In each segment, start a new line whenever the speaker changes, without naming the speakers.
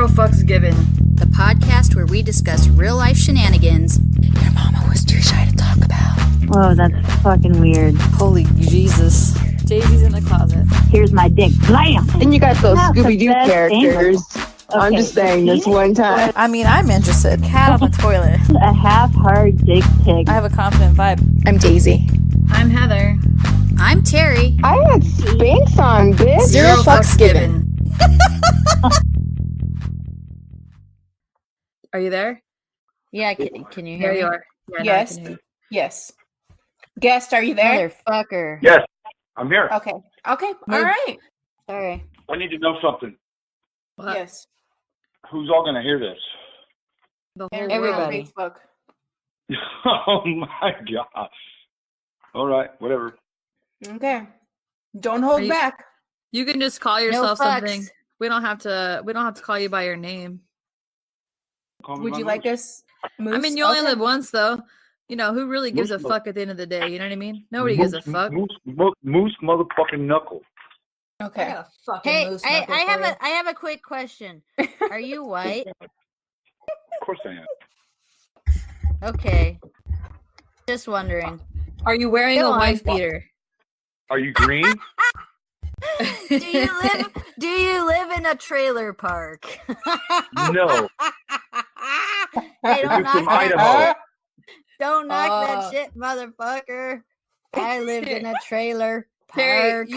Zero fucks given.
The podcast where we discuss real life shenanigans your mama was too shy to talk about.
Whoa, that's fucking weird.
Holy Jesus.
Daisy's in the closet.
Here's my dick. Blam!
And you got those
Not the
Scooby-Doo
best
characters.
angle.
I'm just saying this one time.
I mean, I'm interested. Cat on the toilet.
A half-hard dick pic.
I have a confident vibe.
I'm Daisy.
I'm Heather.
I'm Terry.
I had Spanx on, bitch.
Zero fucks given.
Are you there?
Yeah, can you hear
There
me?
you are. Yeah,
Yes.
no, I can hear you.
Yes. Guest, are you there?
Motherfucker.
Yes, I'm here.
Okay. Okay.
Move.
All right.
Sorry.
I need to know something.
What?
Yes.
Who's all going to hear this?
The whole
Everybody.
world.
Facebook.
Oh my gosh. All right, whatever.
Okay. Don't hold
Are you-
back.
You can just call yourself
fucks.
something. We don't have to call you by your name.
Call me
Would
by
you
Moose.
like us? Moose?
I mean, you only
Okay.
live once, though. You know, who really gives a
Moose-
fuck at the end of the day? You know what I mean? Nobody gives a fuck.
Moose motherfucking knuckle.
Okay.
got a fucking
Hey,
moose
I
knuckle
have
for you.
I have a quick question. Are you white?
Of course I am.
Okay. Just wondering.
Are you wearing
Go
a
on.
wife beater?
Are you green?
Do you live in a trailer park?
No.
Hey,
You're
don't
from
knock
Idaho.
that. Don't knock
Oh.
that shit, motherfucker. I lived in a trailer
Terry,
park.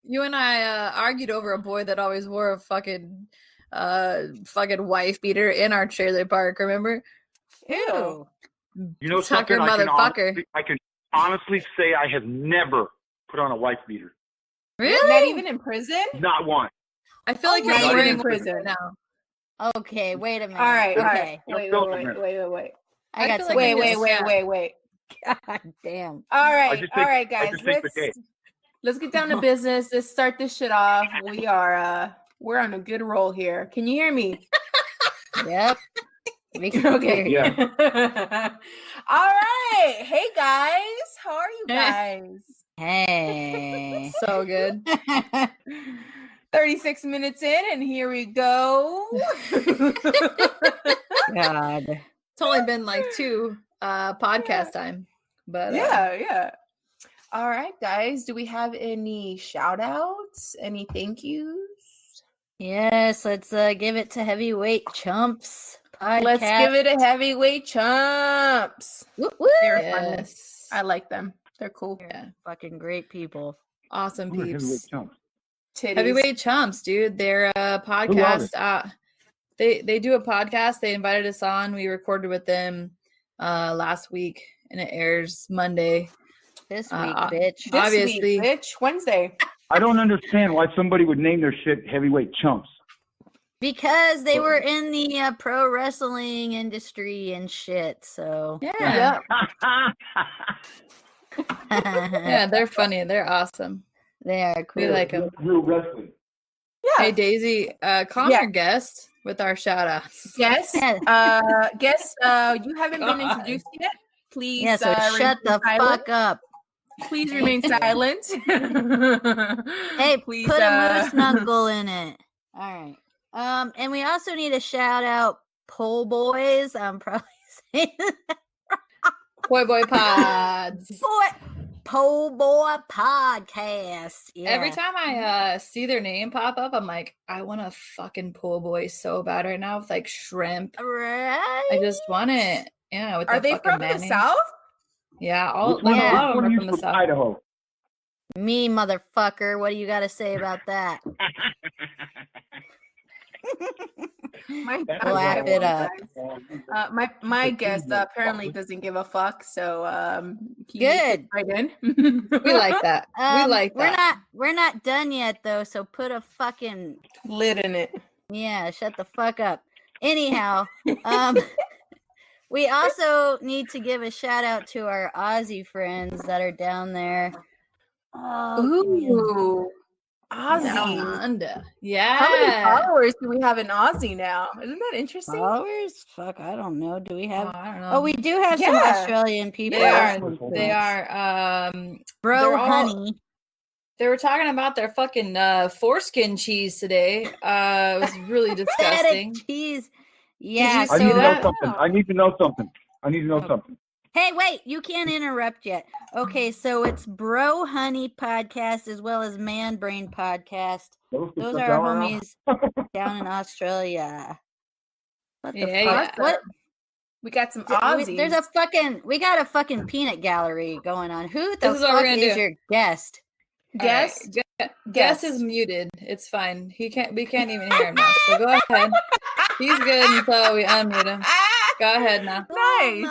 you and I argued over a boy that always wore a fucking wife beater in our trailer park. Remember?
Ew.
You know
Tucker
something?
motherfucker.
I can honestly say I have never put on a wife beater.
Really?
Not even in prison?
Not one.
I feel like
Oh,
you're
not
wearing
even
one
prison.
right now.
Okay, wait a minute.
All right. All
Okay.
right. Wait.
I got
feel
some.
like
Wait.
God damn.
All right.
just
All
think-
right,
I
guys.
just think the case.
Let's get down to business. Let's start this shit off. We're on a good roll here. Can you hear me?
Yep. We can
Okay.
hear you.
Yeah.
All right. Hey guys. How are you guys?
Hey.
So good.
36 minutes in, and here we go.
God.
It's only been like 2 podcast time, but
Yeah. All right, guys. Do we have any shout outs? Any thank yous?
Yes, let's give it to Heavyweight Chumps podcast.
Let's give it a heavyweight chumps.
Whoop, whoop.
They're
yes,
fun. I like them. They're cool.
yeah,
Fucking great people.
awesome
I'm a heavyweight
peeps.
chump.
Titties.
Heavyweight chumps, dude. They're a podcast. They do a podcast. They invited us on. We recorded with them last week, and it airs Monday.
This week, bitch.
This
Obviously.
week, bitch. Wednesday.
I don't understand why somebody would name their shit heavyweight chumps.
Because they were in the pro wrestling industry and shit, so.
Yeah,
Yeah.
yeah, they're funny. They're awesome.
They are cool.
We like them.
Real wrestling.
Hey Daisy, calm
Yeah.
your guest with our shout outs.
Yes.
Yeah.
Guess you haven't been
God.
introduced yet. Please.
Yeah, so shut the
remain silent.
fuck up.
Please remain silent.
Hey,
please.
put a Mooseknuckle in it. All right. And we also need a shout out, Pole Boys. I'm probably saying
Boy Pods.
Pole Boy Podcast. Yeah.
Every time I see their name pop up, I'm like, I want a fucking pool boy so bad right now with like shrimp.
Right?
I just want it. Yeah. With
Are
the
they
fucking
from the
mayonnaise.
South?
Yeah.
Which
Like,
one-
a lot of
which one
them
are
are from
you
the South.
Idaho.
Me, motherfucker. What do you got to say about that? Laugh it up.
My guest apparently doesn't give a fuck, so he
Good.
fits right in.
We like that. We like that.
We're not done yet though, so put a fucking
lid in it.
yeah, shut the fuck up. Anyhow, we also need to give a shout out to our Aussie friends that are down there.
Ooh,
Down
Aussie.
under.
How many
Yeah.
followers do we have in Aussie now? Isn't that interesting?
Followers? Fuck, I don't know. Do we
Oh,
have?
I don't know.
Oh, we do have some
Yeah.
Australian people.
They are.
listening to
They
us.
are.
Bro,
they're all-
honey.
They were talking about their fucking foreskin cheese today. It was really disgusting.
Cheese. Yeah.
I need to know
something. I need to know something.
Hey, wait, you can't interrupt yet. Okay, so it's Bro Honey Podcast as well as Man Brain Podcast. Those are our homies down in Australia. What the fuck? What?
We got some Aussies.
We got a fucking peanut gallery going on. Who the fuck is your guest?
Guest?
Guest is muted. It's fine. We can't even hear him now. So go ahead. He's good until we unmute him. Go ahead now.
Nice.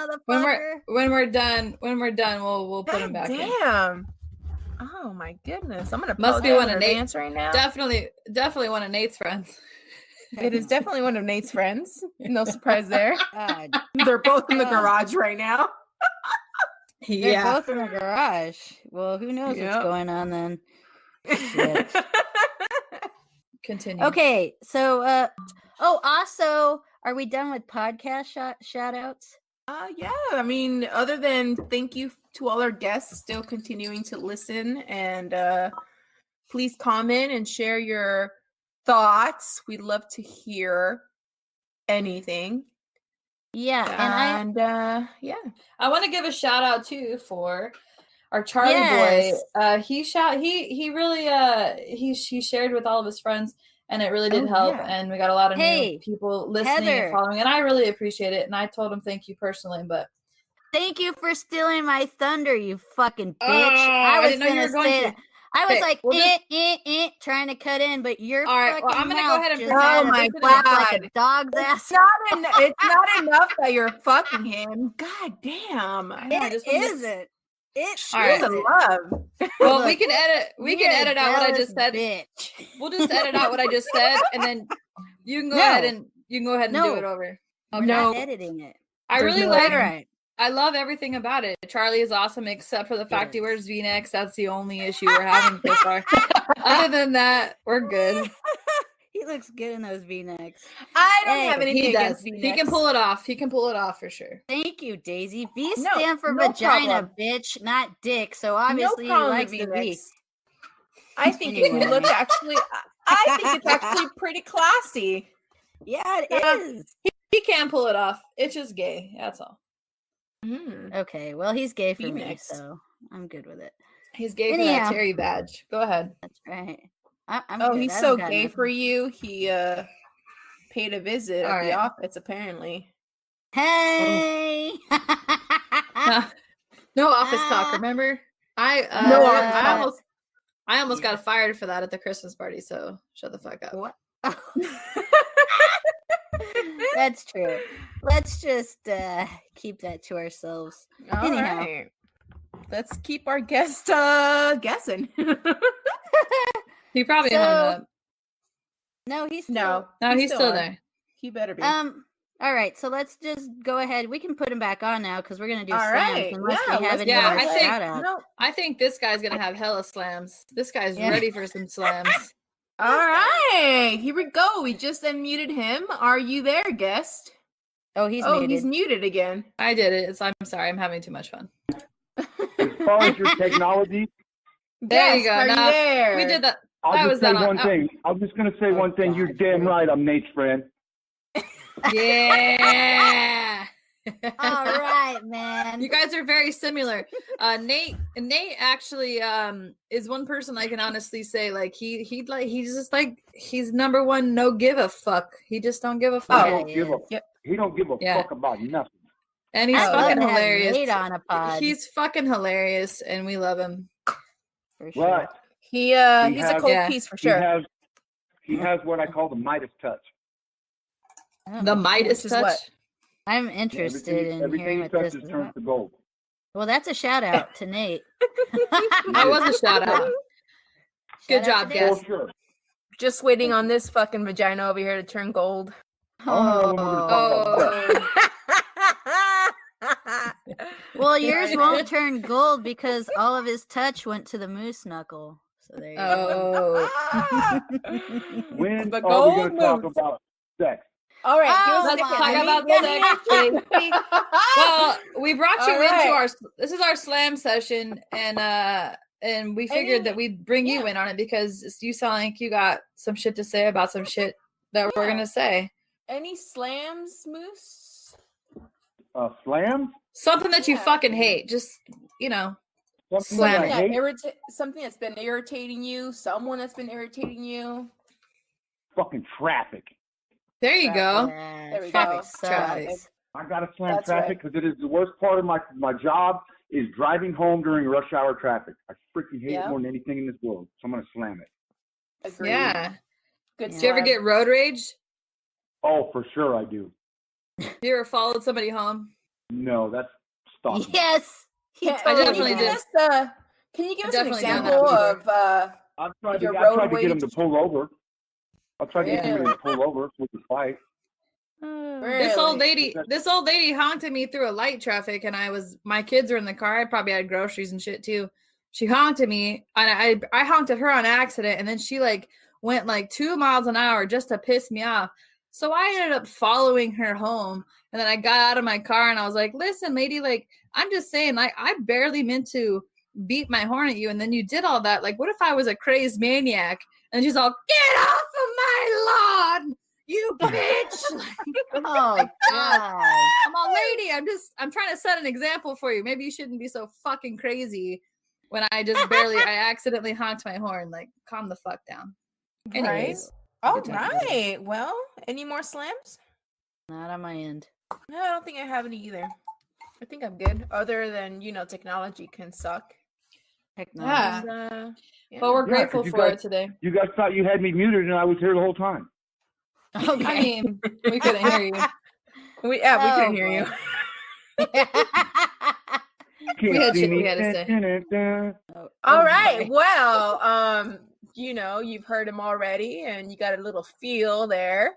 When we're done, we'll put him back in.
Damn. Oh my goodness. I'm gonna
must be one of
Nate's right now.
Definitely one of Nate's friends.
It is definitely one of Nate's friends. No surprise there. They're both in the garage right now.
They're both in the garage. Well, who knows what's going on then? Shit.
Continue.
Okay, so also, are we done with podcast shout outs?
Yeah. I mean, other than thank you to all our guests still continuing to listen, and please comment and share your thoughts. We'd love to hear anything.
Yeah,
I want to give a shout out too for our Charlie boy. He shared with all of his friends, and it really did help. Yeah. And we got a lot of new people listening and following, and I really appreciate it. And I told him thank you personally, but
thank you for stealing my thunder, you fucking bitch. I was gonna say that. I was trying to cut in, but you're all right. Well, I'm gonna go ahead and
oh my god,
like a dog's ass.
It's not enough that you're fucking him. God damn,
it isn't. It's
love.
Well, look, we can edit out what I just said. Bitch. We'll just edit out what I just said, and then you can go ahead and do it over.
Okay. Not editing it.
I really like it. I love everything about it. Charlie is awesome, except for the fact he wears V-necks. That's the only issue we're having so far. Other than that, we're good.
He looks good in those V-necks.
I don't have anything against V-necks.
He can pull it off. He can pull it off for sure.
Thank you, Daisy. V stand for vagina, bitch, not dick. So obviously he likes the V.
I think if you look I think it's actually pretty classy.
Yeah, it is.
He can pull it off. It's just gay. That's all.
Okay, well, he's gay for me, so I'm good with it.
He's gay for that Terry badge. Go ahead.
That's right.
He's so gay for you. He paid a visit at the office, apparently.
Hey!
No office talk, remember? I almost got fired for that at the Christmas party, so shut the fuck up.
What? That's true. Let's just keep that to ourselves. Anyhow,
right. Let's keep our guest guessing.
He probably hung up.
No, he's
still there.
He better be.
All right, so let's just go ahead. We can put him back on now because we're gonna do slams unless we have any more shout outs.
I think this guy's gonna have hella slams. This guy's ready for some slams.
All right, here we go. We just unmuted him. Are you there, guest?
Oh, he's muted.
He's muted again.
I did it. I'm sorry. I'm having too much fun.
As far as your technology,
there you go.
Are you there?
We did that.
I'm just going to say one thing. You're damn right. I'm Nate's friend.
Yeah.
All right, man.
You guys are very similar. Nate actually is one person I can honestly say like he's just like he's number one no give a fuck. He just don't give a fuck.
He don't give a fuck about nothing.
And he's fucking hilarious.
Nate on a pod.
He's fucking hilarious and we love him.
For sure.
Right.
He's a cold piece for sure.
He has what I call the Midas touch.
The Midas touch?
What?
I'm interested in hearing what this is.
Turns to gold.
Well, that's a shout out to Nate.
That was a shout out. Good job, guys.
Sure.
Just waiting on this fucking vagina over here to turn gold.
Well, yours won't turn gold because all of his touch went to the Mooseknuckle. So there you go.
When are we going to talk about sex?
All right,
let's talk about sex. Well, we brought you into this is our slam session, and and we figured that we'd bring you in on it because you sound like you got some shit to say about some shit that we're gonna say.
Any slams, Moose?
Slams?
Something that you fucking hate. Just, slam it.
Something that's been irritating you. Someone that's been irritating you.
Fucking traffic.
There you go.
Yeah,
There we
traffic
go.
sucks.
I gotta slam traffic because it is the worst part of my job is driving home during rush hour traffic. I freaking hate it more than anything in this world. So I'm gonna slam it.
Agreed.
Yeah.
Good.
Do you ever get road rage?
Oh, for sure I do.
Have you ever followed somebody home?
No, that's stalking.
Yes.
I definitely did.
Can you give us an
Definitely done
example
that
of
I've tried
your
to
road
get him to pull over. I'll try to get him to pull over with the fight.
This old lady honked at me through a light traffic, and my kids were in the car. I probably had groceries and shit too. She honked at me, and I honked at her on accident, and then she went 2 miles an hour just to piss me off. So I ended up following her home, and then I got out of my car and I was like, "Listen, lady, I'm just saying, I barely meant to beat my horn at you, and then you did all that. What if I was a crazed maniac?" And she's all, "Get off of my lawn, you bitch!"
Oh God!
I'm all, lady, I'm trying to set an example for you. Maybe you shouldn't be so fucking crazy when I accidentally honked my horn. Calm the fuck down. Anyways.
All right. Well, any more slams?
Not on my end.
No, I don't think I have any either. I think I'm good. Other than technology can suck.
Technology.
But we're grateful for it today.
You guys thought you had me muted and I was here the whole time.
Okay. I mean, we couldn't hear you.
We couldn't hear you.
We had shit we had to say.
All right. Well, you've heard him already and you got a little feel there.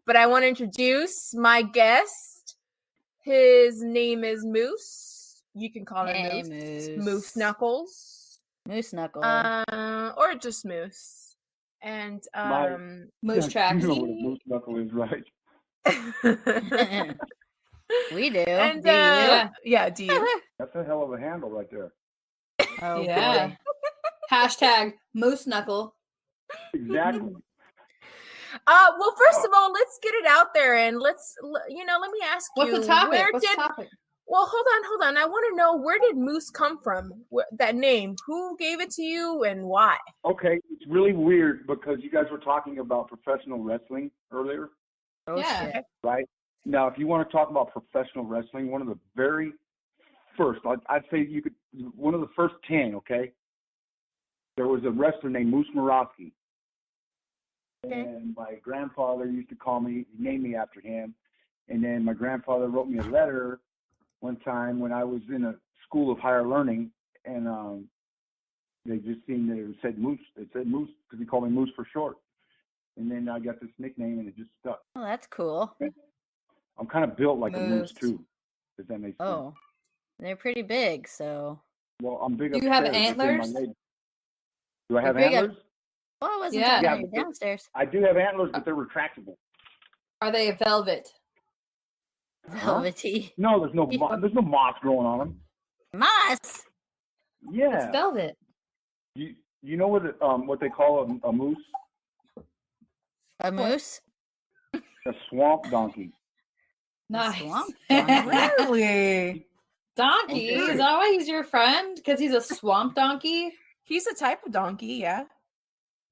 But I want to introduce my guest. His name is Moose. You can call him Moose. Mooseknuckles.
Mooseknuckle.
Or just Moose. And
Moose tracks.
You know what a Mooseknuckle is, right?
We do.
And
do you?
Do you?
That's a hell of a handle right there.
Oh,
yeah.
Boy.
Hashtag Mooseknuckle.
Exactly.
Well, first of all, let's get it out there and let me ask you.
What's the topic? What's the topic?
Well, hold on. I want to know, where did Moose come from? That name. Who gave it to you and why?
Okay, it's really weird because you guys were talking about professional wrestling earlier.
Oh,
yeah.
Shit.
Right? Now, if you want to talk about professional wrestling, one of the very first, I'd say one of the first 10, okay? There was a wrestler named Moose Morosky.
Okay.
And my grandfather used to call me, name me after him. And then my grandfather wrote me a letter one time when I was in a school of higher learning, and they just seen that it said Moose. It said Moose because he called me Moose for short. And then I got this nickname, and it just stuck.
Oh, that's cool.
I'm kind of built like
Moose.
a moose too. Does that make sense?
Oh, they're pretty big, so.
Well, I'm big.
Do you have
upstairs.
antlers?
Do I have
Big up-
antlers?
Well, I wasn't
Yeah.
talking about you downstairs.
I do have antlers, but they're retractable.
Are they velvet?
Velvety.
No, there's no moss growing on them.
Moss.
Yeah.
It's velvet.
You know what they call a moose?
A moose?
A swamp donkey.
Nice.
Swamp
Really?
Donkey?
Okay.
Is that why he's your friend? Because he's a swamp donkey?
He's a type of donkey, yeah.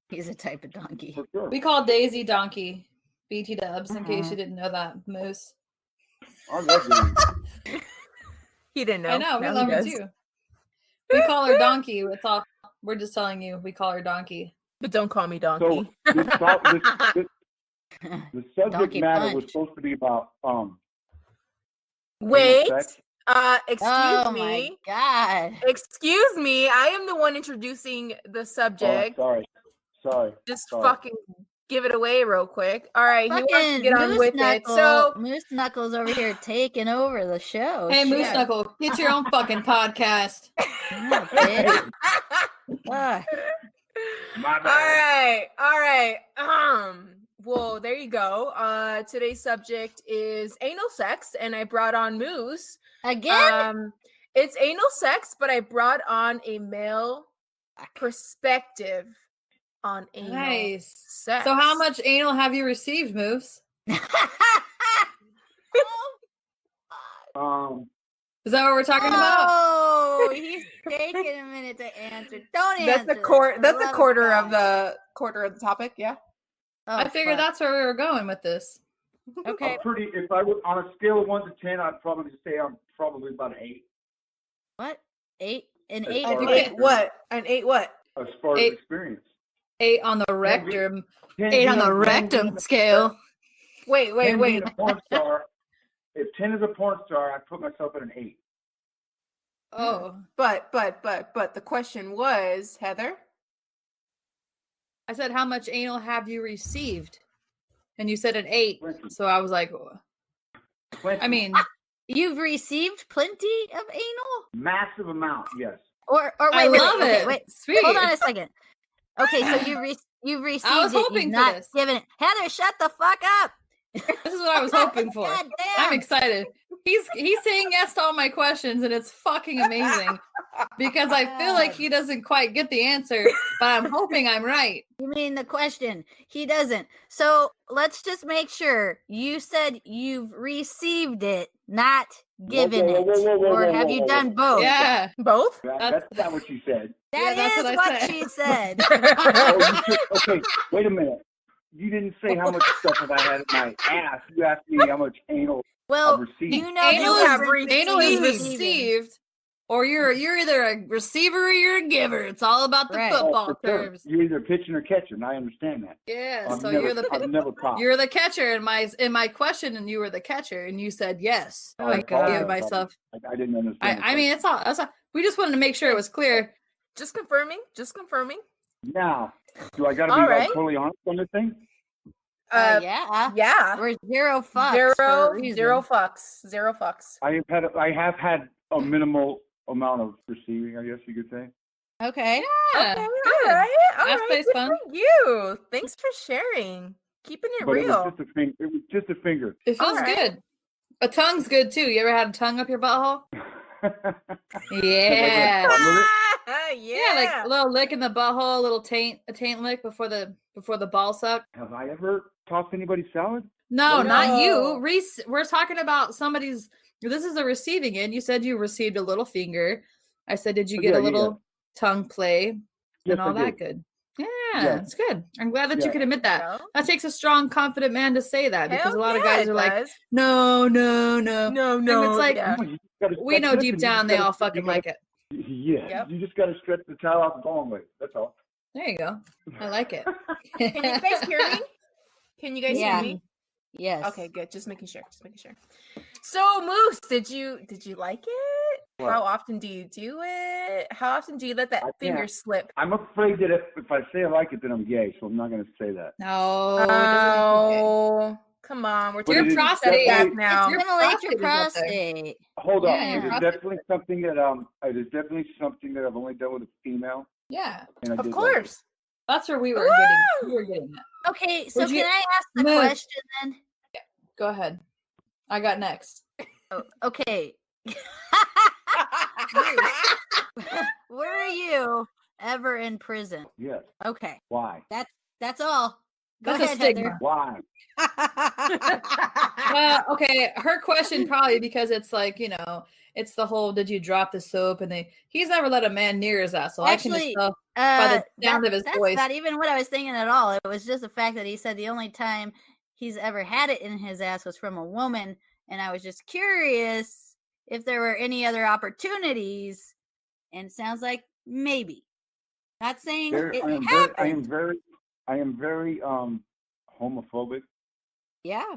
He's a type of donkey.
For sure.
We call Daisy Donkey. BT dubs, in case you didn't know that. Moose.
I love them.
He didn't know.
I know, we
Now
love
he
her
does.
too. We call her Donkey. It's all, we're just telling you, we call her Donkey.
But don't call me
So
donkey.
the subject
Donkey
matter
punch.
was supposed to be about
Wait.
sex.
Excuse
Oh
me.
my God.
Excuse me. I am the one introducing the
Oh,
subject.
sorry.
Just
sorry.
fucking give it away real quick. All right, he wants to
Fucking
get on with it. So
Mooseknuckles over here taking over the show.
Hey,
Shit.
Mooseknuckle, get your own fucking podcast.
Yeah, bitch. Fuck.
My bad.
All right. Well, there you go. Today's subject is anal sex, and I brought on Moose.
Again?
It's anal sex, but I brought on a male perspective on anal
Nice.
sex.
So how much anal have you received, Moves? Is that what we're talking about?
Oh, he's taking a minute to answer. Don't answer.
That's a quarter of the topic. Yeah.
Oh,
I figured that's where we were going with this.
Okay.
If I was on a scale of 1 to 10, I'd probably say I'm probably about an 8.
What? 8? An
As
8?
far
An
as
8 what? An 8 what?
As far as
8.
experience.
8 on the rectum.
10
8 on the
being-
rectum scale.
Wait.
10 being a porn star. If 10 is a porn star, I'd put myself at an 8.
Oh.
But the question was, Heather.
I said, how much anal have you received? And you said an 8.
Plenty.
So I was like,
Plenty.
I mean,
You've received plenty of anal?
Massive amount, yes.
Or
I
wait,
love
okay,
it.
wait.
Sweet.
Hold on a second. Okay, so you've received
I was
it.
hoping
You've
for
not
this.
given it. Heather, shut the fuck up.
This is what I was hoping for.
God damn.
I'm excited. He's saying yes to all my questions, and it's fucking amazing because I feel like he doesn't quite get the answer, but I'm hoping I'm right.
You mean the question? He doesn't. So let's just make sure. You said you've received it, not given it. Or have you done both?
Yeah.
Both?
That's not what she said.
That
that's
is
what I
what
said.
she said.
Okay, wait a minute. You didn't say how much stuff have I had in my ass. You asked me how much anal
Well,
I've received.
you know
Anal
that
is,
you've
anal is
received.
received, or you're either a receiver or you're a giver. It's all about the
Right.
football
For sure.
terms.
You're either pitching or catching. I understand that.
Yeah.
I've
So
never,
you're the
I've never popped.
you're the catcher in my question, and you were the catcher, and you said yes.
Oh,
I could
God.
give myself.
I didn't understand.
I mean, it's all. We just wanted to make sure it was clear.
Just confirming.
Now, do I got to be
All right.
totally honest on this thing?
Yeah.
Yeah.
We're zero fucks. for a reason.
Zero fucks.
I have had a minimal amount of receiving, I guess you could say.
Okay.
Yeah.
Okay,
good.
all right.
That stays
Good
fun.
for you. Thanks for sharing. Keeping it
But
real.
it was just a finger.
It feels
Alright.
good. A tongue's good too. You ever had a tongue up your butthole? Yeah. Yeah, like a little lick in the butthole, a little a taint lick before the ball suck.
Have I ever tossed anybody's salad?
No, not you.
No.
Reese, we're talking about somebody's. This is the receiving end. You said you received a little finger. I said, did you get
Yeah,
a little tongue play
Yes,
and all
I
that
did.
good? Yeah,
Yeah.
it's good. I'm glad that you
Yeah.
could admit that.
Go.
That takes a strong, confident man to say that because
Hell
a lot of
yeah,
guys
it
are like,
does.
no.
No,
And it's like,
yeah.
You just gotta
we
stretch
know
it,
deep
and you
down
just
they
gotta-
all fucking like it.
Yeah,
Yep.
you just got to stretch the towel out the long way. That's all.
There you go. I like it.
Can you guys hear me? Can you guys
Yeah.
hear me?
Yes.
Okay, good. Just making sure. So, Moose, did you like it?
What?
How often do you do it? How often do you let that
I
finger
can't.
slip?
I'm afraid that if I say I like it, then I'm gay, so I'm not going to say that.
No, it doesn't make you
Oh, come on. We're
But
taking
it is
a step
prostate-
back
definitely-
now.
It's stimulate your
prostate is up there.
prostate.
Hold on.
Yeah,
It is
prostate.
definitely something that I've only done with a female,
Yeah,
and I
Of
did
course.
that's where we were getting it.
Okay, so
Would you-
can I ask the
No.
question then?
Go ahead. I got next.
Okay. Were you ever in prison?
Like yes.
Okay,
Why?
that's all. Go
That's a
ahead,
stigma.
Why?
Okay, her question probably because it's like, it's the whole did you drop the soap and he's never let a man near his ass, so I can
Actually,
just tell by the sound of his
that's
voice.
not even what I was thinking at all. It was just the fact that he said the only time he's ever had it in his ass was from a woman, and I was just curious if there were any other opportunities. And it sounds like maybe. Not saying it happened.
I am very homophobic,
Yeah.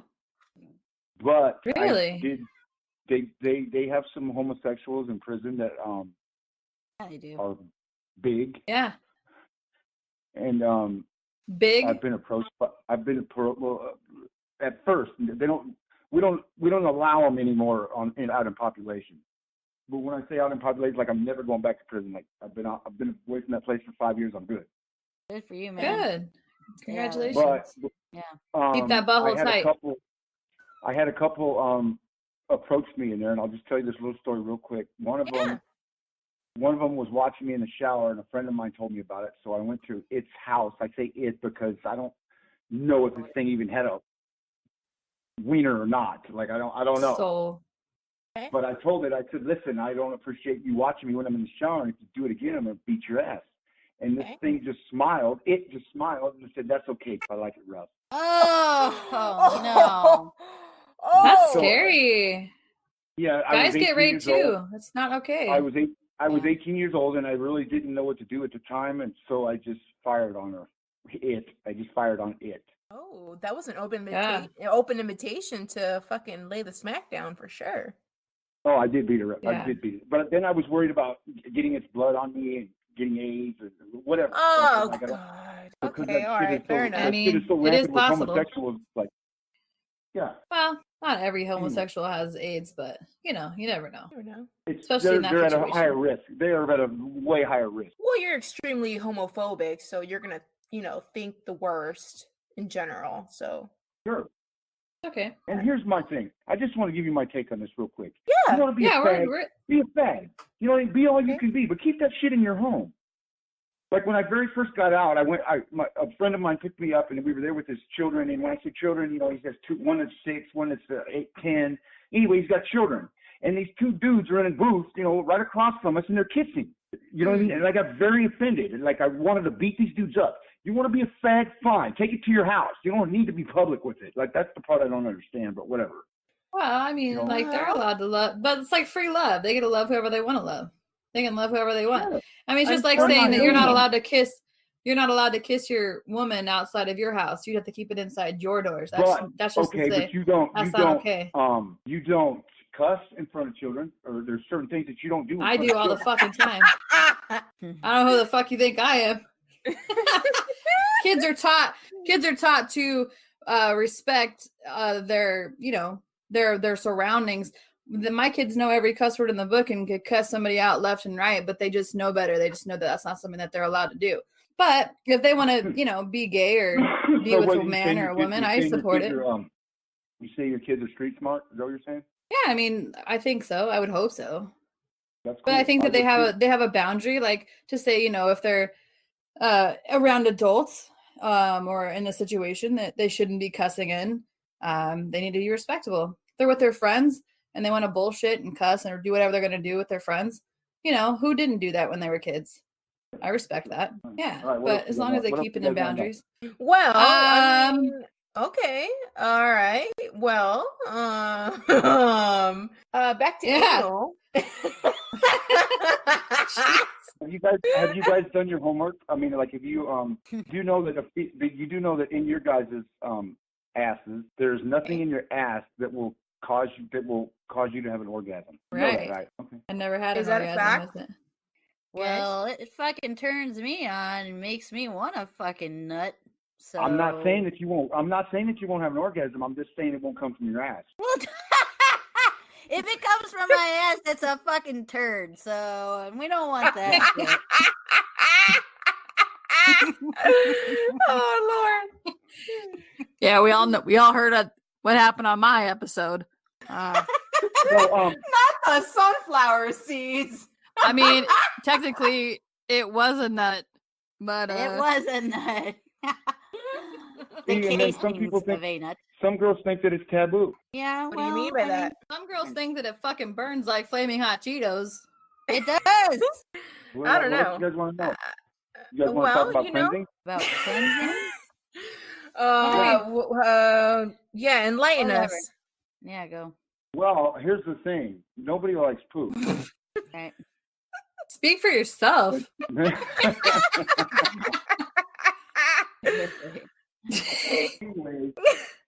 but
Really?
they have some homosexuals in prison that
Yeah, they do.
are big,
Yeah.
and
Big.
I've been approached. At first we don't allow them anymore out in population. But when I say out in population, like I'm never going back to prison. Like I've been away from that place for 5 years. I'm good.
Good for you, man.
Good. Congratulations.
But
Yeah.
Keep that butthole tight.
I had a couple approach me in there, and I'll just tell you this little story real quick. One of them one of them was watching me in the shower, and a friend of mine told me about it. So I went to its house. I say it because I don't know if this thing even had a wiener or not. Like I don't know.
So,
but I told it. I said, "Listen, I don't appreciate you watching me when I'm in the shower. And if you do it again, I'm gonna beat your ass." And this thing just smiled. It just smiled and said, "That's okay. I like it rough."
Oh no.
that's scary.
Yeah,
Guys get raped too. That's not okay.
I was 18 years old, and I really didn't know what to do at the time, and so I just fired on her. I just fired on it.
Oh, that was an open invitation to fucking lay the smack down for sure.
Oh, I did beat her up.
Yeah.
I did beat her. But then I was worried about getting its blood on me and getting AIDS or whatever.
Oh, God. Okay, all right, fair enough.
I mean, it is possible.
Homosexuals, like, yeah.
Well, not every homosexual has AIDS, but you never know.
Especially they're at a higher risk. They are at a way higher risk.
Well, you're extremely homophobic, so you're gonna, think the worst in general. So
sure.
Okay.
And here's my thing. I just want to give you my take on this real quick.
Yeah.
You want to be a fag? Be a fag. You know, be all you can be, but keep that shit in your home. Like when I very first got out, a friend of mine picked me up, and we were there with his children. And when I say children, he has two, one that's 6, one that's 8, 10. Anyway, he's got children, and these two dudes are in a booth, right across from us, and they're kissing. You know what I mean? And I got very offended, and like I wanted to beat these dudes up. You want to be a fag? Fine, take it to your house. You don't need to be public with it. Like that's the part I don't understand, but whatever.
Well, I mean, they're allowed to love, but it's like free love. They get to love whoever they want to love. They can love whoever they want. Yeah. I mean, it's just like saying that you're not allowed to kiss. You're not allowed to kiss your woman outside of your house. You'd have to keep it inside your doors. That's just
okay,
to say,
but you don't.
That's
you
not
don't.
Okay.
You don't cuss in front of children, or there's certain things that you don't do.
I do all the fucking time. I don't know who the fuck you think I am. Kids are taught to respect their surroundings. My kids know every cuss word in the book and could cuss somebody out left and right, but they just know better. They just know that that's not something that they're allowed to do. But if they want to, be gay or be with a man or a woman, I support it.
You say your kids are street smart? Is that what you're saying?
Yeah, I mean, I think so. I would hope so.
That's cool.
But I think that they have a boundary, like to say, if they're around adults or in a situation that they shouldn't be cussing in, they need to be respectable. If they're with their friends and they want to bullshit and cuss or do whatever they're going to do with their friends, who didn't do that when they were kids? I respect that. Yeah,
right,
but as long as they keep it in boundaries.
Well, okay, all right. Well, back to anal.
Have you guys done your homework? I mean, like, if you do you know that in your guys' asses, there's nothing in your ass that will cause you to have an orgasm.
Right.
Right. Okay.
I never had
Is
an
that
orgasm.
a fact?
With it.
Well, it fucking turns me on and makes me want to fucking nut. So
I'm not saying that you won't have an orgasm. I'm just saying it won't come from your ass.
If it comes from my ass, it's a fucking turd. So we don't want that shit.
Oh Lord.
Yeah, we all heard what happened on my episode.
Not the sunflower seeds.
I mean, technically, it was a nut, but
it was a nut.
And then some people think, some girls think that it's taboo.
Yeah,
what do you mean by that?
Some girls think that it fucking burns like flaming hot Cheetos.
It does.
Well,
I don't know.
What you guys want to know? You guys want to talk about cleansing?
About cleansing?
Yeah, enlighten us.
Yeah, go.
Well, here's the thing. Nobody likes poop.
Right.
Speak for yourself.
Anyway,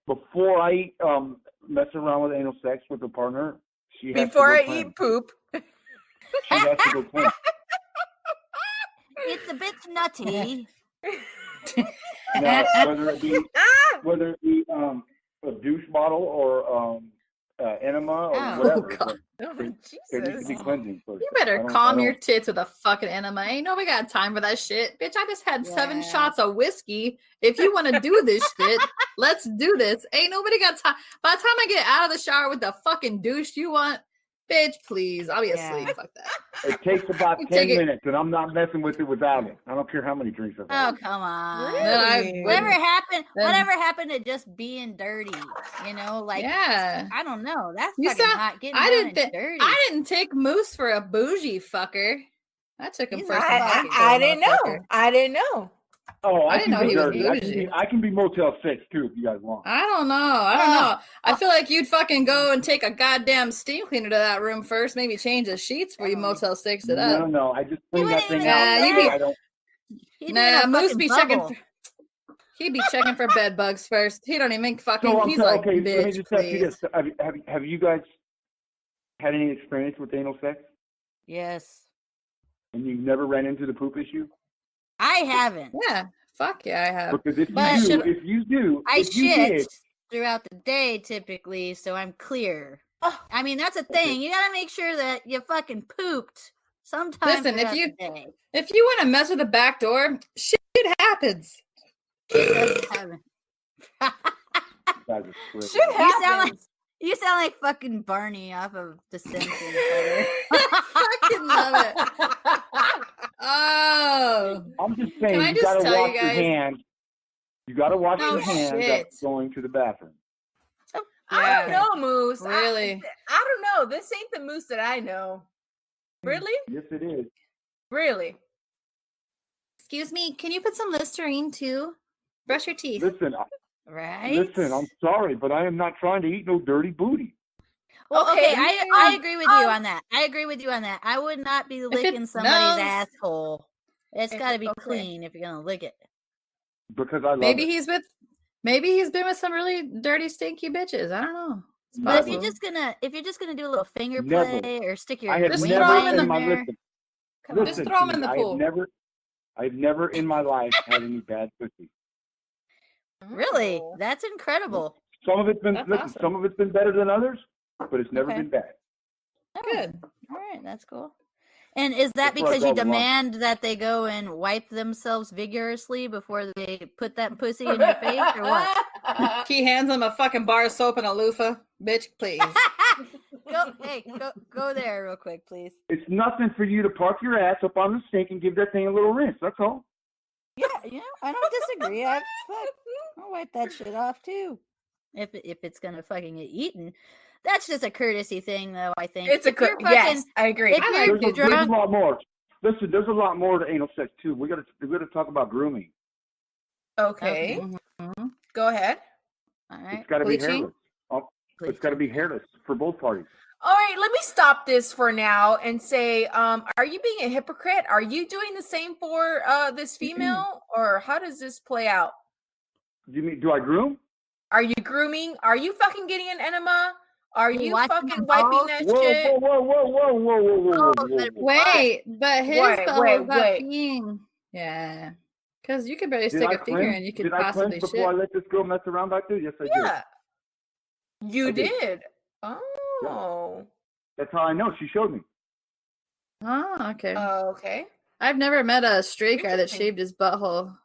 before I mess around with anal sex with a partner, she has
before
to go
I eat poop.
She has to go clean.
It's a bit nutty.
Now, whether it be a douche bottle or enema or whatever.
God.
Oh,
there needs to be cleansing first.
You better calm your tits with a fucking enema. Ain't nobody got time for that shit. Bitch, I just had 7 shots of whiskey. If you want to do this shit, let's do this. Ain't nobody got time. By the time I get out of the shower with the fucking douche, you want Bitch, please. I'll be asleep. Fuck that.
It takes about
You
10
take it-
minutes, and I'm not messing with it without it. I don't care how many drinks I've
Oh,
had.
come on.
Then I
Really?
Whatever
wouldn't-
happened?
then-
Whatever happened to just being dirty? You know, like
Yeah.
I don't know. That's
You
fucking
saw-
hot. Getting
I
down
didn't
and
think
dirty.
I didn't take Moose for a bougie fucker. I took him
He's
for
a
some
fucking
fucking
I
cool
didn't know.
motherfucker.
I didn't know.
Oh,
I
I,
didn't
can
know
be
he was
dirty.
bougie.
I can be Motel 6 too if you guys want.
I don't know. I don't know. I feel like you'd fucking go and take a goddamn steam cleaner to that room first, maybe change the sheets for you Motel 6 it up.
No. I just clean that
wouldn't
thing
even
out.
know
You
that.
I don't.
He'd be in
Nah,
a
Moose
fucking
be
bubble.
checking. He'd be checking for bed bugs first. He don't even fucking.
So
He's
okay,
like,
okay, let me
bitch,
just ask you
please.
this: have you guys had any experience with anal sex,
Yes,
and you've never ran into the poop issue?
I haven't.
Yeah, fuck yeah, I have.
Because if
But-
you do,
I
if you
shit
did,
throughout the day typically, so I'm clear.
Oh.
I mean, that's a thing. You gotta make sure that you fucking pooped sometime.
Listen, if
throughout
you-
the day.
If you want to mess with the back door, shit happens.
It doesn't happen.
you guys are crazy.
Shit
sound
happens.
You sound like fucking Barney off of The Simpsons. brother.
I fucking love it. Oh,
I'm just saying,
I
you
just
gotta
tell you
wash your
guys-
hands. You gotta wash
No
your hands
shit.
after going to the bathroom.
I don't
Yeah.
know, Moose.
Really?
I don't know. This ain't the Moose that I know. Really?
Yes, it is.
Really?
excuse me. Can you put some Listerine too? Brush your teeth.
Listen,
Right?
listen. I'm sorry, but I am not trying to eat no dirty booty.
Well,
Okay,
okay, I
um,
agree with you on that. I agree with you on that. I would not be licking
it
somebody's
smells-
asshole. It's
If
got to
it-
be
okay.
clean if you're gonna lick it.
Because I love
Maybe
it.
maybe he's been with some really dirty, stinky bitches. I don't know. It's
But if
possible.
you're just gonna do a little finger
Never.
play or stick your
I have
Just
wing
throw
never
him in
in
the
my
there,
listen.
come on.
Just
Listen
throw
to
him in
me,
the
I
pool.
I've never in my life had any bad pussy.
Really?
Oh.
That's incredible.
Some of it's been
That's
listen,
awesome.
some of it's been better than others, but it's never
Okay.
been bad.
Oh,
Good.
all right, that's cool. And is that
That's where I
because you
draw the line.
demand that they go and wipe themselves vigorously before they put that pussy in your face, or what?
He hands him a fucking bar of soap and a loofah. Bitch, please.
Go there real quick, please.
It's nothing for you to park your ass up on the sink and give that thing a little rinse. That's all.
Yeah, I don't disagree. I'll wipe that shit off too. If it's gonna fucking get eaten, that's just a courtesy thing, though. I think
It's a
If you're
good. Yes,
fucking-
I agree.
if
I
you're
like
There's a
drunk,
lot more. Listen, there's a lot more to anal sex too. We gotta talk about grooming.
Okay,
Mhm.
go ahead.
all right.
It's gotta be
Bleaching?
hairless. It's gotta be hairless for both parties.
All right, let me stop this for now and say, are you being a hypocrite? Are you doing the same for this female, or how does this play out?
Do I groom?
Are you grooming? Are you fucking getting an enema? Are
You
you
watching
fucking
them
wiping
balls?
that
Whoa,
shit?
whoa.
Wait, but his
Wait,
butthole's not
wait.
peeing. Yeah. Because you could barely
Did
stick
I
a finger
cleanse?
and you could
Did I
possibly
cleanse before I
shit.
let this girl mess around back there? Yes, I did.
Yeah, you
I did.
did. Oh,
That's how I know. She showed me.
Oh, okay.
okay.
I've never met a straight guy that
Interesting.
shaved his butthole.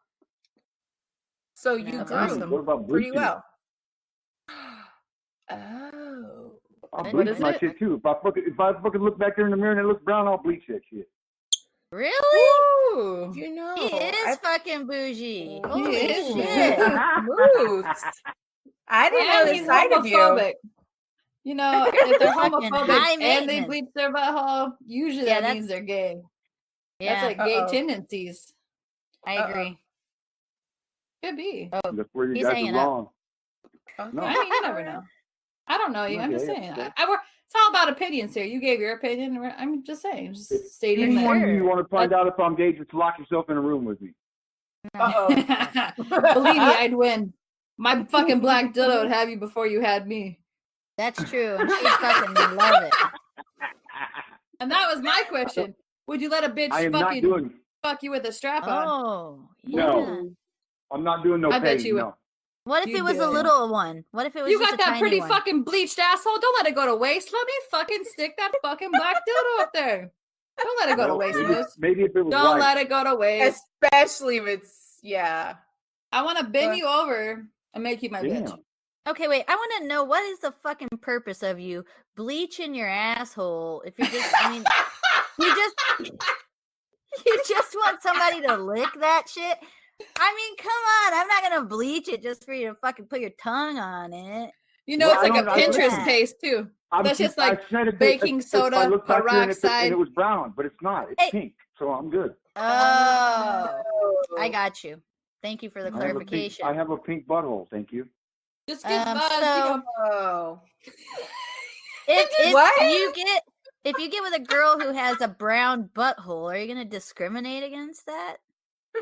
So you
That's
grew
awesome.
What about
pretty
bleaching?
well. Oh,
I'll
What
bleach
is
my
it?
shit too. If I fucking look back there in the mirror and it looks brown, I'll bleach that shit.
Really?
Ooh.
you know,
He is
I
fucking bougie.
He
Holy
is
shit!
Moose. I didn't know
And
this
he's
side of you.
homophobic. You know, if they're
Fucking
homophobic
high
and they
maintenance.
bleach their butthole, usually
Yeah,
that
that's-
means they're gay.
Yeah,
That's like gay
Uh-oh.
tendencies.
I agree.
Could be.
Oh,
That's where you
He's
guys are
hanging up.
wrong.
Okay.
No.
I mean, you never know. I don't know you. I'm just
Okay,
saying.
okay.
It's all about opinions here. You gave your opinion. I'm just saying. Just stating
Any
that.
one of
Sure.
you want to find out if I'm gay, just lock yourself in a room with me.
Uh-oh.
Believe me, I'd win. My fucking black dildo would have you before you had me.
That's true, and she'd fucking love it.
And that was my question. Would you let a bitch
I am not
fucking
doing.
fuck you with a strap on?
Oh, yeah.
No. I'm not doing no
I bet
pay.
you would.
No.
What if
You
it was
do.
a little one? What if it was
You
just
got
a
that
tiny
pretty
one?
fucking bleached asshole. Don't let it go to waste. Let me fucking stick that fucking black dildo up there. Don't let it go to
Well,
waste,
maybe,
Moose.
maybe if it was
Don't
white.
let it go to waste.
Especially if it's
I want to bend
What?
you over and make you my
Damn.
bitch.
Okay, wait. I want to know what is the fucking purpose of you bleaching your asshole? If you're just, I mean, you just want somebody to lick that shit. I mean, come on. I'm not gonna bleach it just for you to fucking put your tongue on it.
You know,
Well,
it's like a
I don't-
Pinterest paste too. That's just like
I said it,
baking soda,
I looked back here and
peroxide.
it was brown, but it's not. It's
Hey.
pink, so I'm good.
Oh, I got you. Thank you for the
I have a pink-
clarification.
I have a pink butthole. Thank you.
Just get buzzed,
so-
Oh.
If you get with a girl who has a brown butthole, are you gonna discriminate against that?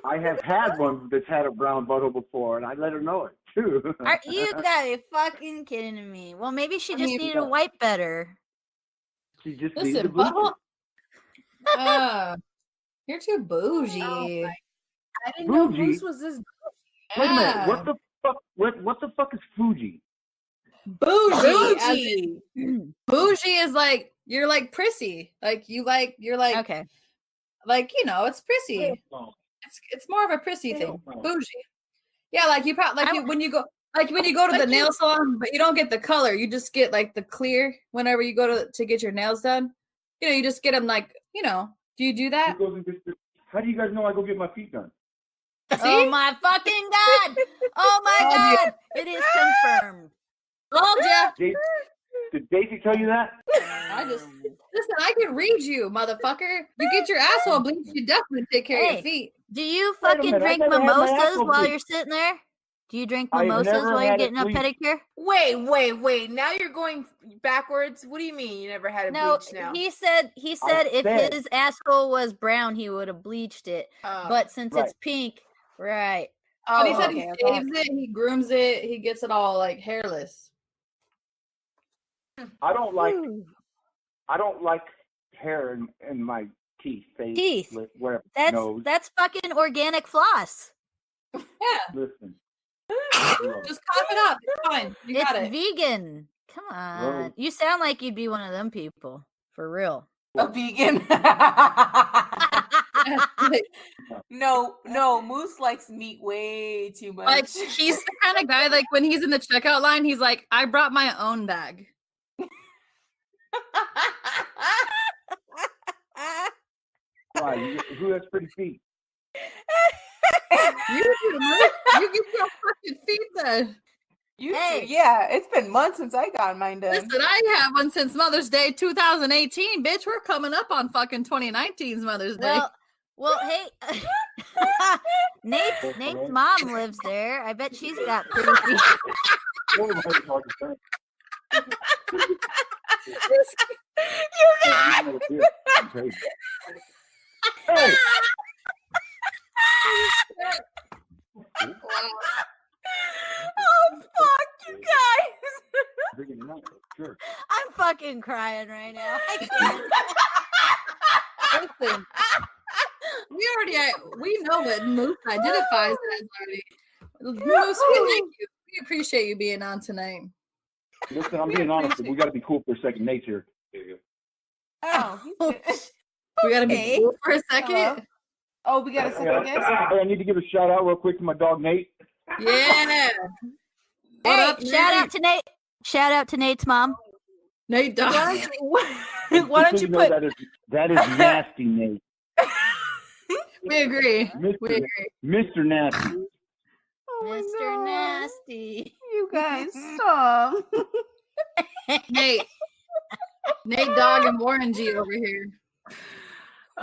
I have had one that's had a brown butthole before, and I let her know it too.
Are you gotta be fucking kidding me? Well, maybe she just
mean,
needed to wipe better.
She just
Listen,
needed to bleach
butthole.
it.
You're too bougie.
I didn't know
Bougie?
Moose was this.
Wait a minute.
Yeah.
What the fuck? What the fuck is Fuji?
Bougie. Bougie is like you're like prissy. Like you're like
Okay.
like you know it's prissy. It's more of a prissy thing. Bougie. Yeah, like you probably when you go to the nail salon, but you don't get the color. You just get like the clear whenever you go to get your nails done. You know, you just get them like Do you do that?
How do you guys know I go get my feet done?
Oh my fucking god! Oh my god! It is confirmed.
Told ya.
Did Daisy tell you that?
Listen. I can read you, motherfucker. You get your asshole bleached. You definitely take care of your feet.
Do you
Wait a
fucking
minute, I
drink
never had my
mimosas
asshole
while
bleached.
you're sitting there? Do you drink
I've
mimosas
never
while you're
had it
getting a
bleached.
pedicure?
Wait. Now you're going backwards. What do you mean you never had it
No,
bleached now?
he said if
said-
his asshole was brown, he would have bleached it.
Oh.
But since
Right.
it's pink, right?
But he said
okay,
he
okay.
shaves it, he grooms it, he gets it all like hairless.
I don't like hair in my teeth, face,
Teeth.
lip, wherever.
That's
nose.
that's fucking organic floss.
Yeah,
Listen.
just cough it up. It's fine. You
It's
got it.
vegan. Come on.
Whoa.
You sound like you'd be one of them people. For real.
A vegan.
Like,
No, Moose likes meat way too much.
like he's the kind of guy like when he's in the checkout line, he's like, I brought my own bag.
Why? Who has pretty feet?
You do, man. You get your fucking feet done.
You
Hey.
too. Yeah, it's been months since I got mine done.
Listen, I have one since Mother's Day 2018, bitch. We're coming up on fucking 2019's Mother's Day.
Well, hey, Nate's mom lives there. I bet she's got pretty feet.
What am I talking about? Crazy. Hey!
Oh fuck, you guys!
Bring it out, sure.
I'm fucking crying right now. I can't.
Listen, we know what Moose identifies as already. Moose, we thank you. We appreciate you being on tonight.
Listen, I'm being honest. We got to be cool for a second. Nature.
Oh,
We gotta be
Okay.
cool for a second.
Hello? Oh, we got a second guest.
I need to give a shout out real quick to my dog Nate.
Yeah. What
Hey,
up,
shout
Nate?
out to Nate. Shout out to Nate's mom.
Nate Dog.
Why don't
Just so
you
know
put?
that is nasty, Nate.
We agree. We
Mr.
agree.
Mr. Nasty.
Oh my
Mr.
God.
Nasty.
You guys stop.
Nate. Nate Dog and Warren G over here.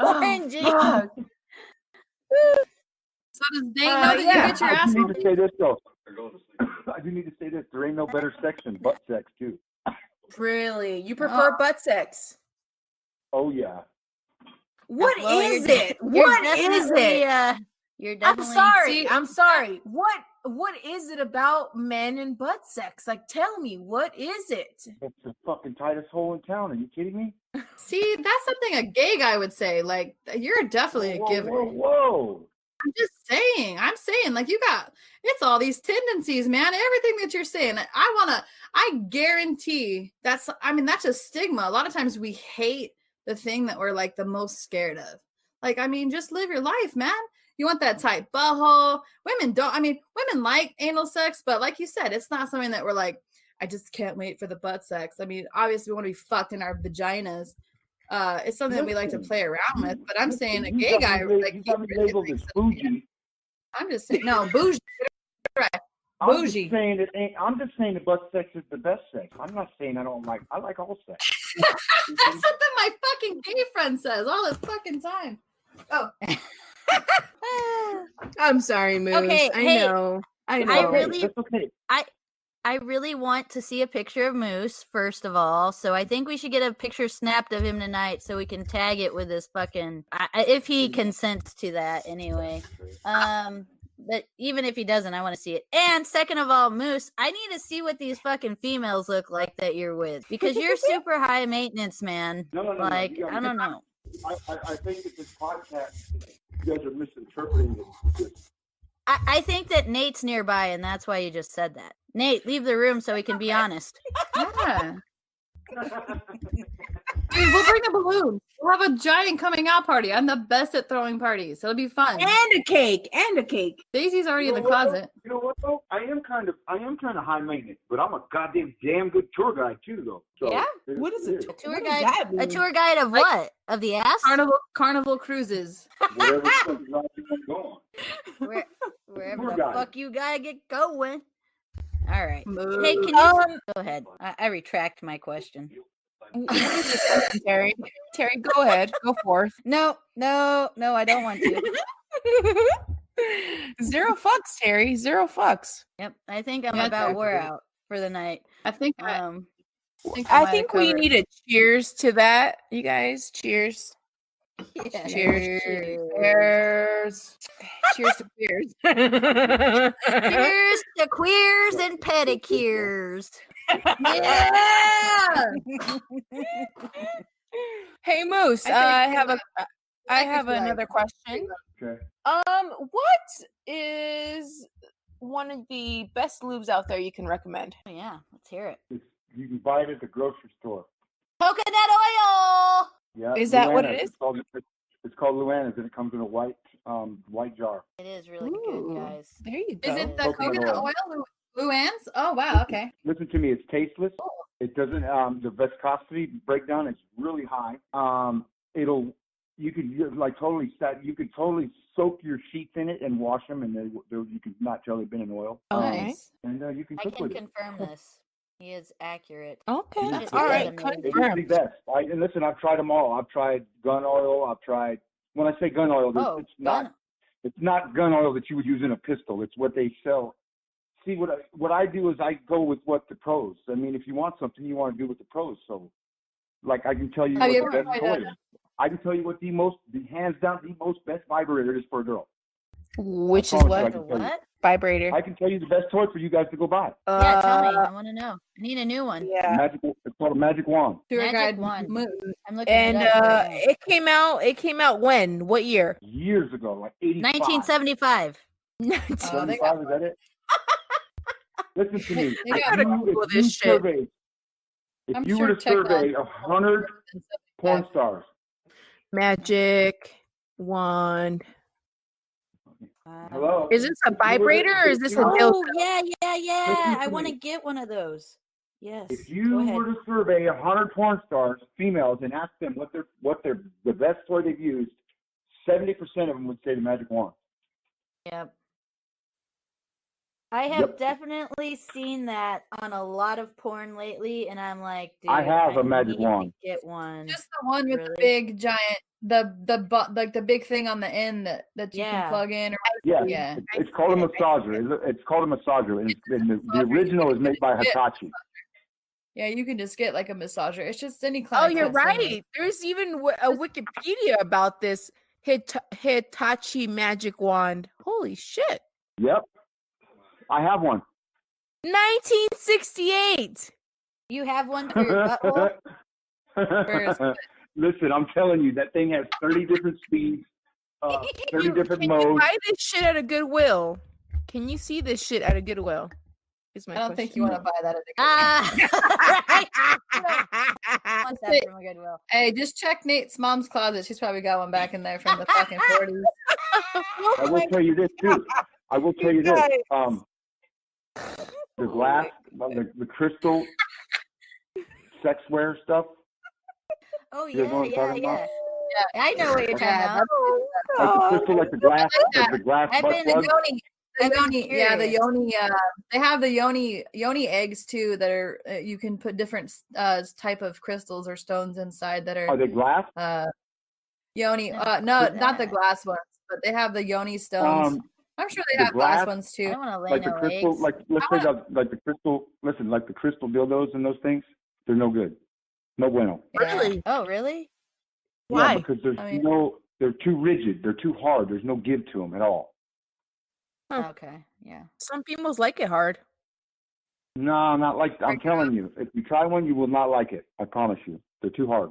Warren G.
fuck.
So does Nate know that
yeah.
you get your
I
ass
do need to say this though. I do need to say this. There ain't no better sex than butt sex too.
Really? You prefer butt sex?
Oh yeah.
What
Well,
is
you're
it?
You're
What is
definitely,
it?
You're
I'm
definitely.
sorry.
See-
I'm sorry. What is it about men and butt sex? Like, tell me, what is it?
It's the fucking tightest hole in town. Are you kidding me?
See, that's something a gay guy would say. Like, you're definitely a
Whoa,
giver.
whoa.
I'm just saying. I'm saying, like, it's all these tendencies, man. Everything that you're saying. I guarantee that's a stigma. A lot of times we hate the thing that we're like the most scared of. Like, I mean, just live your life, man. You want that tight butthole. Women don't. I mean, women like anal sex, but like you said, it's not something that we're like, I just can't wait for the butt sex. I mean, obviously, we want to be fucked in our vaginas. It's something that we like to play around with. But I'm saying a gay guy like
you got me labeled as bougie.
I'm just saying no bougie. Right. Bougie.
I'm just saying the butt sex is the best sex. I'm not saying I like all sex.
That's something my fucking gay friend says all the fucking time. Oh.
I'm sorry, Moose.
Okay,
I know.
I really want to see a picture of Moose, first of all. So I think we should get a picture snapped of him tonight so we can tag it with this fucking if he consents to that anyway. But even if he doesn't, I want to see it. And second of all, Moose, I need to see what these fucking females look like that you're with, because you're super high maintenance, man.
No.
Like, I don't know.
I think that this podcast, you guys are misinterpreting it.
I think that Nate's nearby, and that's why you just said that. Nate, leave the room so we can be honest.
Yeah. Dude, we'll bring a balloon. We'll have a giant coming out party. I'm the best at throwing parties. It'll be fun.
And a cake.
Daisy's already in the closet.
You know what though? I am kind of high maintenance, but I'm a goddamn damn good tour guide too, though. So
Yeah?
What is it?
A tour guide? A tour guide of what? Of the ass?
Carnival cruises.
Whatever you go on.
Wherever
Tour
the
guide.
fuck you gotta get going. All right.
Move.
Hey, can you go ahead? I retract my question.
Terry, go ahead. Go forth.
No, I don't want to.
0 fucks, Terry. 0 fucks.
Yep, I think I'm
Yeah,
about wore
exactly.
out for the night.
I think
I think we need a cheers to that, you guys. Cheers.
Yeah.
Cheers.
Cheers.
Cheers to queers.
Cheers to queers and pedicures.
yeah.
Hey Moose, I have another question.
Okay.
What is one of the best lubes out there you can recommend?
Oh, yeah, let's hear it.
You can buy it at the grocery store.
Coconut oil.
Yeah.
Is that what
Luana's.
it is?
It's called Luana's, and it comes in a white jar.
It is really
Ooh.
good, guys.
There you go.
Is it the
Coconut
coconut
oil.
oil? Luann's? Oh wow, okay.
Listen to me, it's tasteless. It doesn't the viscosity breakdown is really high. You could totally soak your sheets in it and wash them, and you can not tell they've been in oil.
Okay.
Nice.
And you can
I
cook
can
with
confirm this. He is accurate.
Okay.
All
It's
All right.
amazing.
it. It is
Confirmed.
the best. And listen, I've tried them all. I've tried gun oil. When I say gun oil, it's not gun oil that you would use in a pistol. It's what they sell. See, what I do is I go with what the pros. I mean, if you want something, you want to do with the pros. So, like, I can tell you
Have
what
you
the
ever
best
tried
toy is. I can tell you what the hands down the most best vibrator is for a girl.
Which
I
is
promise you I
what?
can
The
tell you.
what?
Vibrator.
I can tell you the best toy for you guys to go buy.
Yeah, tell me. I want to know. I need a new one.
Yeah.
It's called a magic wand.
Tour
Magic
guide
wand.
moon.
I'm looking
And
it up right now.
it came out when? What year?
Years ago, like 85.
1975.
Oh, they
75,
got
is that it? Listen to me.
They got
Google this shit.
If
I'm
you
sure
were to
tech
survey
on-
100 porn stars,
Magic wand.
hello?
Is this a vibrator or is this a dildo?
Oh, yeah.
Listen
I
to
want to
me.
get one of those. Yes.
If
Go
you
ahead.
were to survey 100 porn stars, females, and ask them what the best toy they've used, 70% of them would say the magic wand.
Yep. I have
Yep.
definitely seen that on a lot of porn lately, and I'm like, dude,
I have a magic
need to
wand.
Get one.
Just the one with the
Really?
big giant, the big thing on the end that you
Yeah.
can plug in. Or,
Yeah,
Yeah.
It's called a massager. It's called a massager, and the original is made by Hitachi.
yeah, you can just get like a massager. It's just any
Oh,
client.
you're
puts in it.
right. There's even a Wikipedia about this Hitachi magic wand. Holy shit.
Yep, I have one.
1968.
You have one for your butthole?
Where is it?
Listen, I'm telling you, that thing has 30 different speeds, 30 different
Can you
modes.
buy this shit at a Goodwill? Can you see this shit at a Goodwill? Is my
I don't think you
question.
want to buy that at a
Right. Want that from a Goodwill.
Hey, just check Nate's mom's closet. She's probably got one back in there from the fucking 40s.
I will tell you this too. I will tell you this. The glass, the crystal sexware stuff.
Oh
You guys know
yeah,
what I'm talking about?
I know what you're talking about.
Like the crystal, like the glass,
like
the glass
I've
butt
been
plug.
The yoni, yeah, the
curious.
yoni. They have the yoni eggs too that are you can put different type of crystals or stones inside that
Are
are
they glass?
yoni.
Never
No,
seen
not the
that.
glass ones, but they have the yoni stones. I'm sure they
the
have glass
glass-
ones
I
too.
don't want to lay
Like the
no
crystal,
eggs.
like let's say like the crystal. Listen, like the crystal dildos and those things. They're no good. No bueno.
Yeah.
Really?
Oh really?
Why?
Yeah, because there's
I mean-
they're too rigid. They're too hard. There's no give to them at all.
Huh.
Okay, yeah.
Some people like it hard.
No, not like I'm
Break it
telling you. If you try one, you will not like it. I promise you. They're too hard.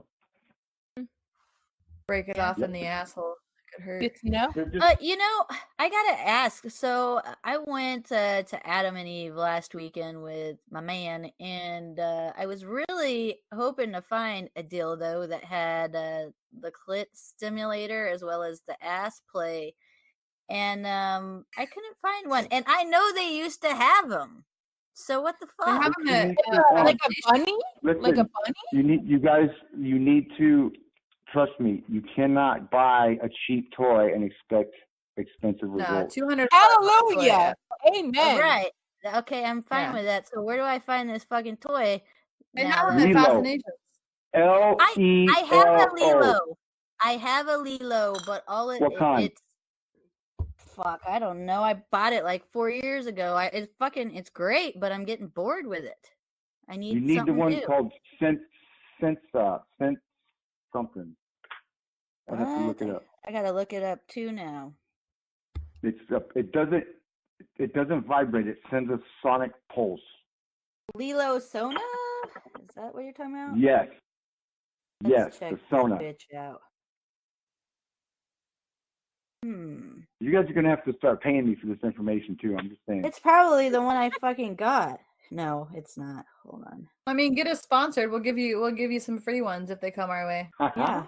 Break it off in the asshole. It could hurt.
Good to know.
They're just,
You know, I gotta ask. So I went to Adam and Eve last weekend with my man, and I was really hoping to find a dildo that had the clit stimulator as well as the ass play, and I couldn't find one. And I know they used to have them. So what the
They have
fuck?
them at,
Like a bunny?
listen,
Like a bunny?
you need to trust me. You cannot buy a cheap toy and expect expensive
no,
results.
200.
Hallelujah. Amen.
Right. Okay, I'm fine
Yeah.
with that. So where do I find this fucking toy?
They
now
have
that-
them at
Lelo.
Fascinations.
I have a
Lelo.
Lelo. I have a Lelo, but all
What kind?
it's fuck, I don't know. I bought it like 4 years ago. It's great, but I'm getting bored with it. I need
You need the
something
one
new.
called Sense something. I have to look it up.
I gotta look it up too now.
It doesn't vibrate. It sends a sonic pulse.
Lelo Sona? Is that what you're talking about?
Yes.
Let's
Yes,
check
the
this
Sona.
bitch out.
You guys are gonna have to start paying me for this information too. I'm just saying.
It's probably the one I fucking got. No, it's not. Hold on.
I mean, get us sponsored. We'll give you some free ones if they come our way.
Yeah.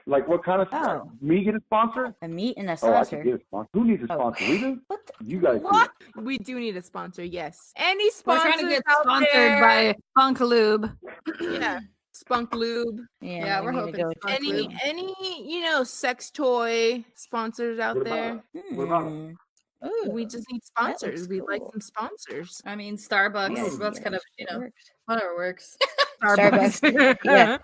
Like what kind of
Oh.
me get a sponsor?
A meat and a
Oh, I
saucer.
could get a sponsor. Who needs a
Oh.
sponsor? We do.
What the-
You guys
What? We do need a sponsor, yes. Any
We're
sponsors
trying to get
out
sponsored
there?
by Funk Lube.
Yeah. Spunk Lube.
Yeah,
we
we're
need to
hoping
go
Spunk
to-
Lube.
Any sex toy sponsors out
What about
there?
What about
Hmm. Ooh,
We just need
that looks
sponsors. We like
cool.
some sponsors.
I mean, Starbucks.
Yeah,
That's kind of
it works.
whatever works.
Starbucks. Yeah.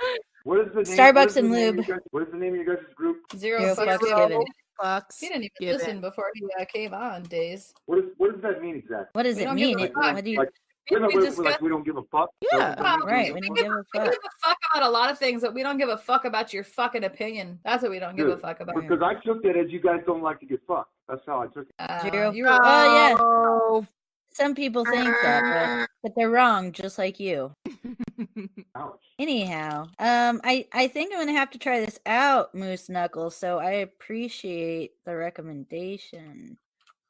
what is the name?
Starbucks
what is the
and
name
lube.
you guys- What is the name of your guys' group?
Zero
Zero
fucks
fucks
given.
given.
Bucks.
He didn't even
Give
listen
it.
before he came on, Days.
What does that mean exactly?
What does
We
it
don't give
mean?
a
It,
fuck.
what do you?
Like,
We
like
discussed-
we don't give a fuck.
Yeah.
Right, we don't give a
We
fuck.
give a fuck about a lot of things, but we don't give a fuck about your fucking opinion. That's what we don't give a
Good.
fuck about.
Because I took that as you guys don't like to get fucked. That's how I took it.
Zero.
You were,
Oh, yeah.
Oh.
Some people think that, but they're wrong, just like you.
Ouch.
Anyhow, I think I'm gonna have to try this out, Mooseknuckle. So I appreciate the recommendation.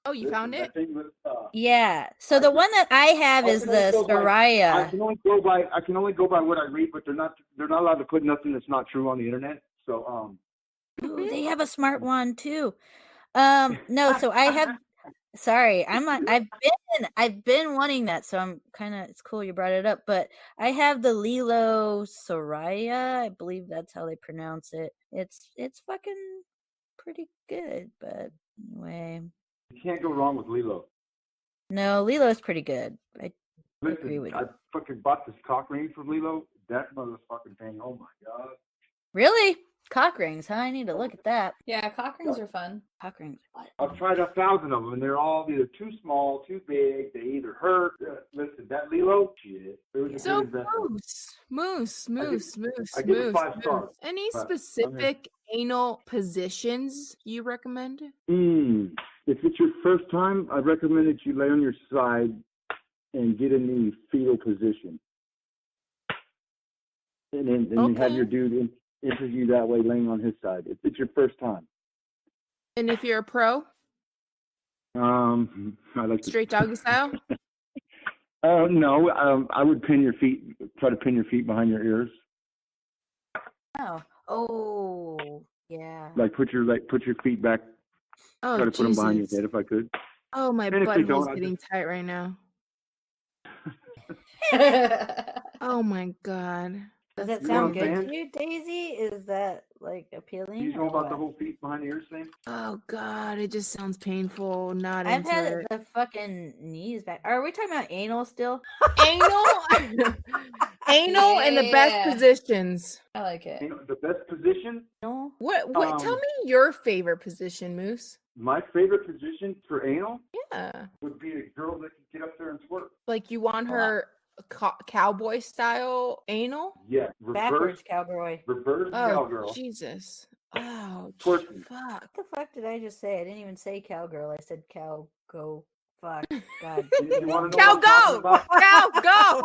Oh, you found
Listen,
it?
that thing was,
Yeah. So the one that I have is the
I
Soraya.
can only go by what I read, but they're not allowed to put nothing that's not true on the internet. So
Ooh, they have a smart one too. No, so I have. Sorry, I've been wanting that, so I'm kind of. It's cool you brought it up, but I have the Lelo Soraya. I believe that's how they pronounce it. It's fucking pretty good, but anyway,
you can't go wrong with Lelo.
no, Lelo's pretty good. I
Listen,
agree with
I
you.
fucking bought this cock ring from Lelo. That motherfucking thing. Oh my god.
Really cock rings, huh? I need to look at that.
yeah, cock rings are fun.
Cock rings. What?
I've tried 1,000 of them, and they're all either too small, too big. They either hurt. Listen, that Lelo, shit. It was a
So
good investment.
moose.
I give it 5 stars.
Any
but, I mean-
specific anal positions you recommend?
If it's your first time, I recommend that you lay on your side and get in the fetal position. And then you have
Okay.
your dude interview that way, laying on his side. If it's your first time.
And if you're a pro?
I like
Straight doggy style?
No, I would pin your feet. Try to pin your feet behind your ears.
Oh, yeah.
Like put your feet back.
Oh,
Try to put them behind your
Jesus.
head if I could.
Oh, my
And if they
butthole's
don't, I
getting tight right now. Oh my God.
Does that
You know
sound
what I'm
good
saying?
to you, Daisy? Is that like appealing?
You know
or
about the
what?
whole feet behind the ears thing?
Oh God, it just sounds painful. Not
I've
into
had
it.
the fucking knees back. Are we talking about anal still?
Anal, anal, and the best
Yeah.
positions.
I like it.
You know, the best position.
No.
What? Tell me your favorite position, Moose.
My favorite position for anal
Yeah,
would be a girl that can get up there and twerk.
like you want her cowboy style anal?
Yeah,
Backwards cowboy.
reverse
Oh
cowgirl.
Jesus! Oh
Twerking.
fuck!
What the fuck did I just say? I didn't even say cowgirl. I said cow go fuck. God.
You wanna know
Cow
what I'm talking
go!
about?
Cow go!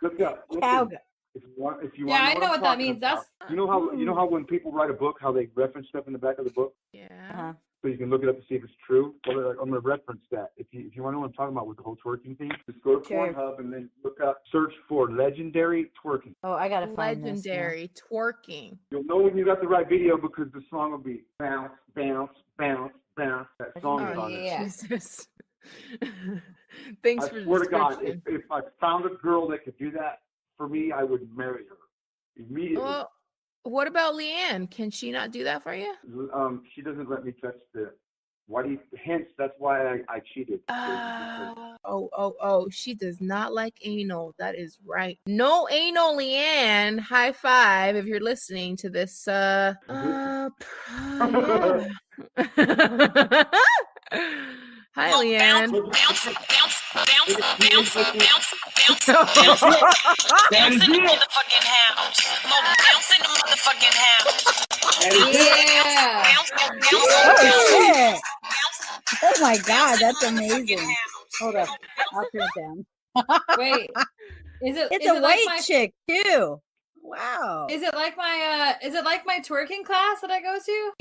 Look up. Listen.
Cow.
If you
Yeah,
want
I know what that
talking
means.
about, you know how when people write a book, how they reference stuff in the back of the book,
Yeah.
Uh-huh.
so you can look it up to see if it's true. Well, I'm gonna reference that. If you want to know what I'm talking about with the whole twerking thing, just go to
Sure.
Pornhub and then search for legendary twerking.
Oh, I gotta find this.
Legendary twerking.
You'll know when you got the right video because the song will be bounce, bounce, bounce, bounce. That song is
Oh
on it.
yeah.
Jesus! Thanks
I
for the
swear to God,
description.
if I found a girl that could do that for me, I would marry her immediately.
Well, what about Leanne? Can she not do that for you?
She doesn't let me touch the. Hence, that's why I cheated.
Oh, she does not like anal. That is right. No anal, Leanne. High five if you're listening to this. Yeah. Hi, Leanne.
Bounce in the motherfucking house. Bounce in the motherfucking house.
Yeah.
Oh shit! Oh my God, that's amazing. Hold up, I'll turn it down.
Wait. Is it?
It's
is
a
it
white
like my,
chick too. Wow.
Is it like my? Is it like my twerking class that I go to?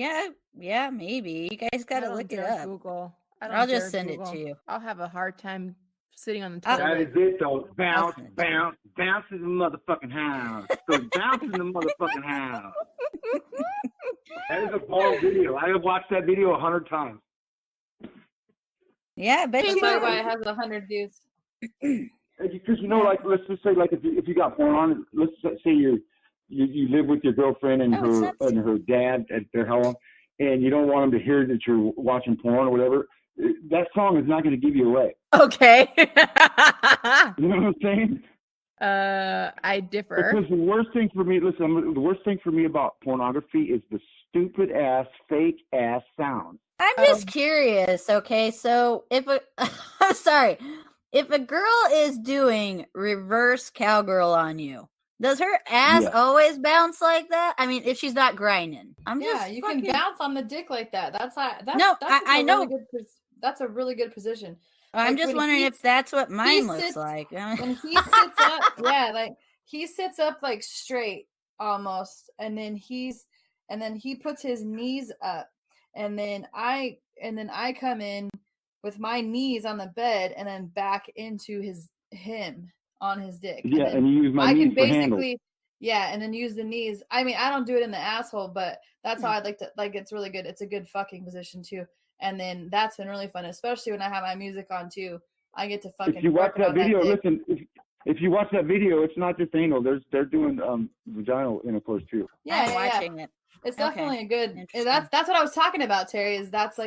Yeah, maybe. You guys gotta look it up.
Google.
I'll just send it to you.
I'll have a hard time sitting on the
That
toilet.
is it, though. Bounce,
Awesome.
bounce, bounce in the motherfucking house. Go bounce in the motherfucking house. That is a ball video. I have watched that video 100 times.
Yeah, I bet
That's
you
probably
do.
why it has 100 views.
Because like, let's just say, like, if you got porn on, let's say you live with your girlfriend and her dad at their home, and you don't want them to hear that you're watching porn or whatever. That song is not going to give you away.
Okay.
You know what I'm saying?
I differ.
Because the worst thing for me about pornography is the stupid ass, fake ass sound.
I'm just curious, okay? So if a girl is doing reverse cowgirl on you, does her ass always bounce like that? I mean, if she's not grinding.
You can bounce on the dick like that.
I know.
That's a really good position.
I'm
Like,
just
when
wondering if that's what mine looks
sits-
like.
When he sits up, like he sits up like straight almost, and then he puts his knees up, and then I come in with my knees on the bed and then back into him on his dick.
Yeah, and you use my knees for handles.
And then use the knees. I mean, I don't do it in the asshole, but that's how I like to. Like, it's really good. It's a good fucking position too. And then that's been really fun, especially when I have my music on too. I get to fucking.
If you watch that video, listen. If you watch that video, it's not just anal. They're doing vaginal intercourse too.
Yeah,
I'm watching it.
It's definitely a good.
Interesting.
That's what I was talking about, Terry. That's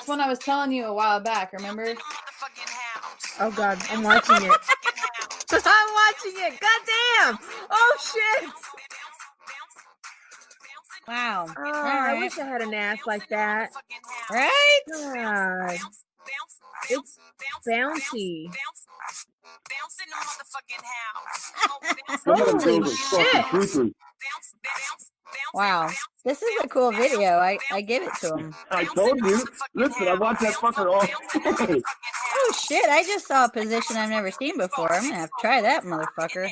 when I was telling you a while back. Remember?
Oh God, I'm watching it. I'm watching it. God damn. Oh shit.
Wow.
Oh, I wish I had an ass like that.
Right?
God. It's bouncy. Holy shit.
Wow. This is a cool video. I give it to him.
I told you. Listen, I watch that fucker all day.
Oh shit, I just saw a position I've never seen before. I'm gonna have to try that motherfucker.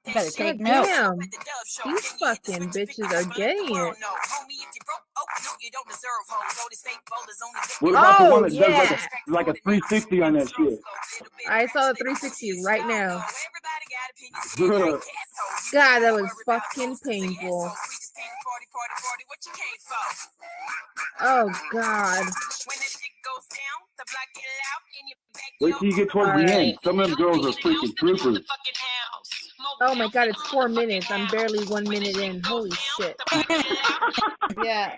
I better take notes.
Damn. These fucking bitches are getting it.
What about the one that
yeah.
does like a 360 on that shit?
I saw the 360 right now. God, that was fucking painful. Oh God.
Wait till you get towards the end. Some of them girls are freaking troopers.
Oh my God, it's 4 minutes. I'm barely 1 minute in. Holy shit.
Yeah.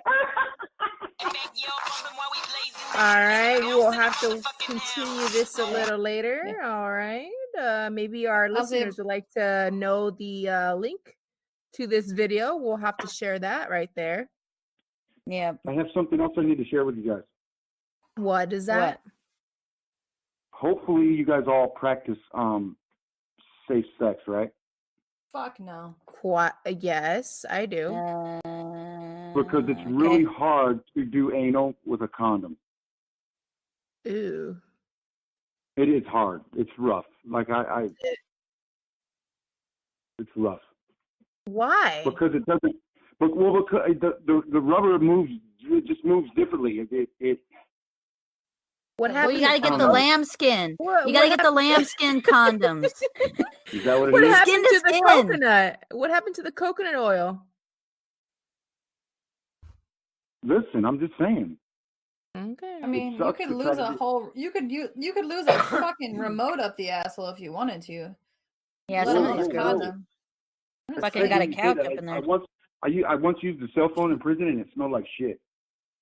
All right, we will have to continue this a little later. All right. Maybe our listeners would like to know the link to this video. We'll have to share that right there.
Yeah.
I have something else I need to share with you guys.
What is that?
Hopefully you guys all practice safe sex, right?
Fuck no.
What? Yes, I do.
Because it's really hard to do anal with a condom.
Ooh.
It is hard. It's rough. Like it's rough.
Why?
Because it doesn't. Because the rubber moves. It just moves differently.
What happened?
Well, you gotta get the lambskin. You gotta get the lambskin condoms.
Is that what it
What
is?
happened to the
skin.
coconut? What happened to the coconut oil?
Listen, I'm just saying.
Okay.
I mean, you could lose a whole. You could lose a fucking remote up the asshole if you wanted to.
Yeah,
Let
some
alone
of
a
these
condom.
fucking got a couch up in there.
I once used a cell phone in prison and it smelled like shit.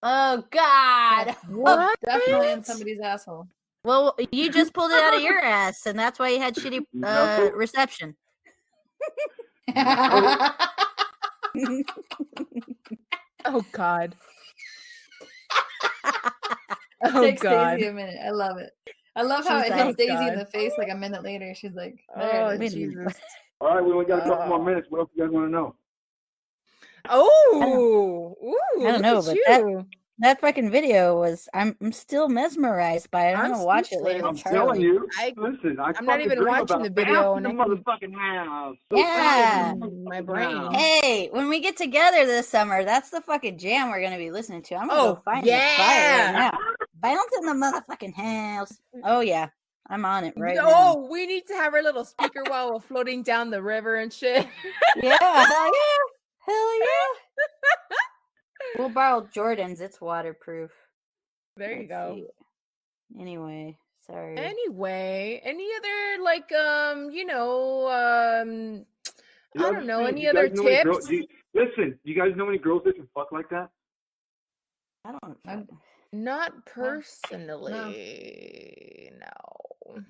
Oh God!
What?
Definitely in somebody's asshole.
Well, you just pulled it out of your ass, and that's why you had shitty reception.
Oh God.
It
Oh
takes
God.
Daisy a minute. I love it. I love how it hits Daisy in the face like a minute later. She's like, there
Oh
it is.
Jesus.
All right, we only got a couple more minutes. What else you guys want to know?
Oh, ooh,
I don't know,
look
but
at you.
that fucking video was. I'm still mesmerized by it. I'm
I'm
gonna watch it later.
speechless.
with
I'm telling
Charlie.
you.
I-
Listen,
I'm not even watching the video, and
the
I can-
motherfucking house.
Yeah.
My brain.
Hey, when we get together this summer, that's the fucking jam we're gonna be listening to. I'm gonna
Oh,
go find
yeah.
it right now. Bounce in the motherfucking house. Oh yeah, I'm on it right now.
Oh, we need to have our little speaker while we're floating down the river and shit.
Yeah, hell yeah. We'll borrow Jordan's. It's waterproof.
There you
Let's
go.
see. Anyway, sorry.
Anyway, any other like I don't know, any
You
other
guys know any
tips?
listen, you guys know any girls that can fuck like that?
I don't.
Not personally, no.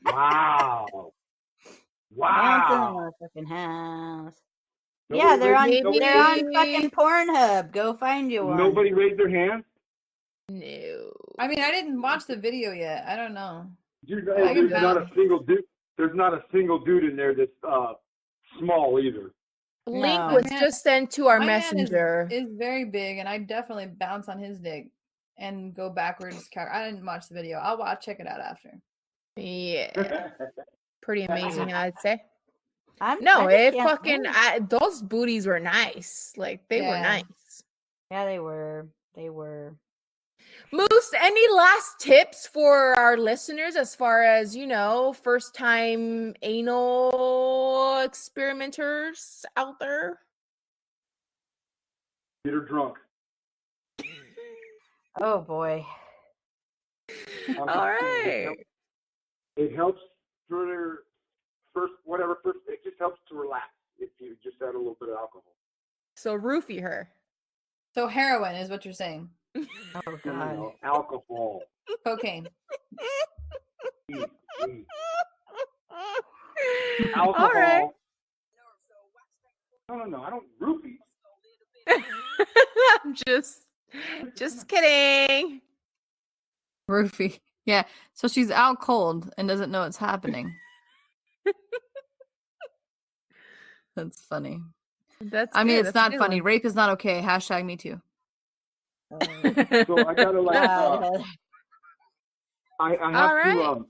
Wow.
Bounce in the
Wow.
motherfucking house.
Nobody
Yeah, they're on.
raised-
They're on fucking Pornhub. Go find you one.
Nobody raised their hand?
No.
I mean, I didn't watch the video yet. I don't know.
There's
I can
not a
vouch.
single dude. There's not a single dude in there that's small either.
Link
No.
was
My man-
just sent to our
My man
messenger.
is very big, and I definitely bounce on his dick and go backwards. I didn't watch the video. I'll check it out after.
Yeah. Pretty amazing, I'd say.
I
No,
just
it
can't-
fucking those booties were nice. Like they were
Yeah.
nice.
Yeah, they were. They were.
Moose, any last tips for our listeners as far as, first time anal experimenters out there?
Get her drunk.
Oh boy.
All right.
It helps for their first. It just helps to relax if you just add a little bit of alcohol.
So roofie her.
So heroin is what you're saying.
Oh
No,
god.
no, alcohol.
Cocaine.
Please. Alcohol.
All right.
No, I don't roofie.
I'm just kidding.
Roofie. Yeah. So she's out cold and doesn't know it's happening. That's funny.
That's
I mean,
good.
it's
That's a
not
good
funny.
one.
Rape is not okay. Hashtag me too.
So I gotta
Wow.
I have
All right.
to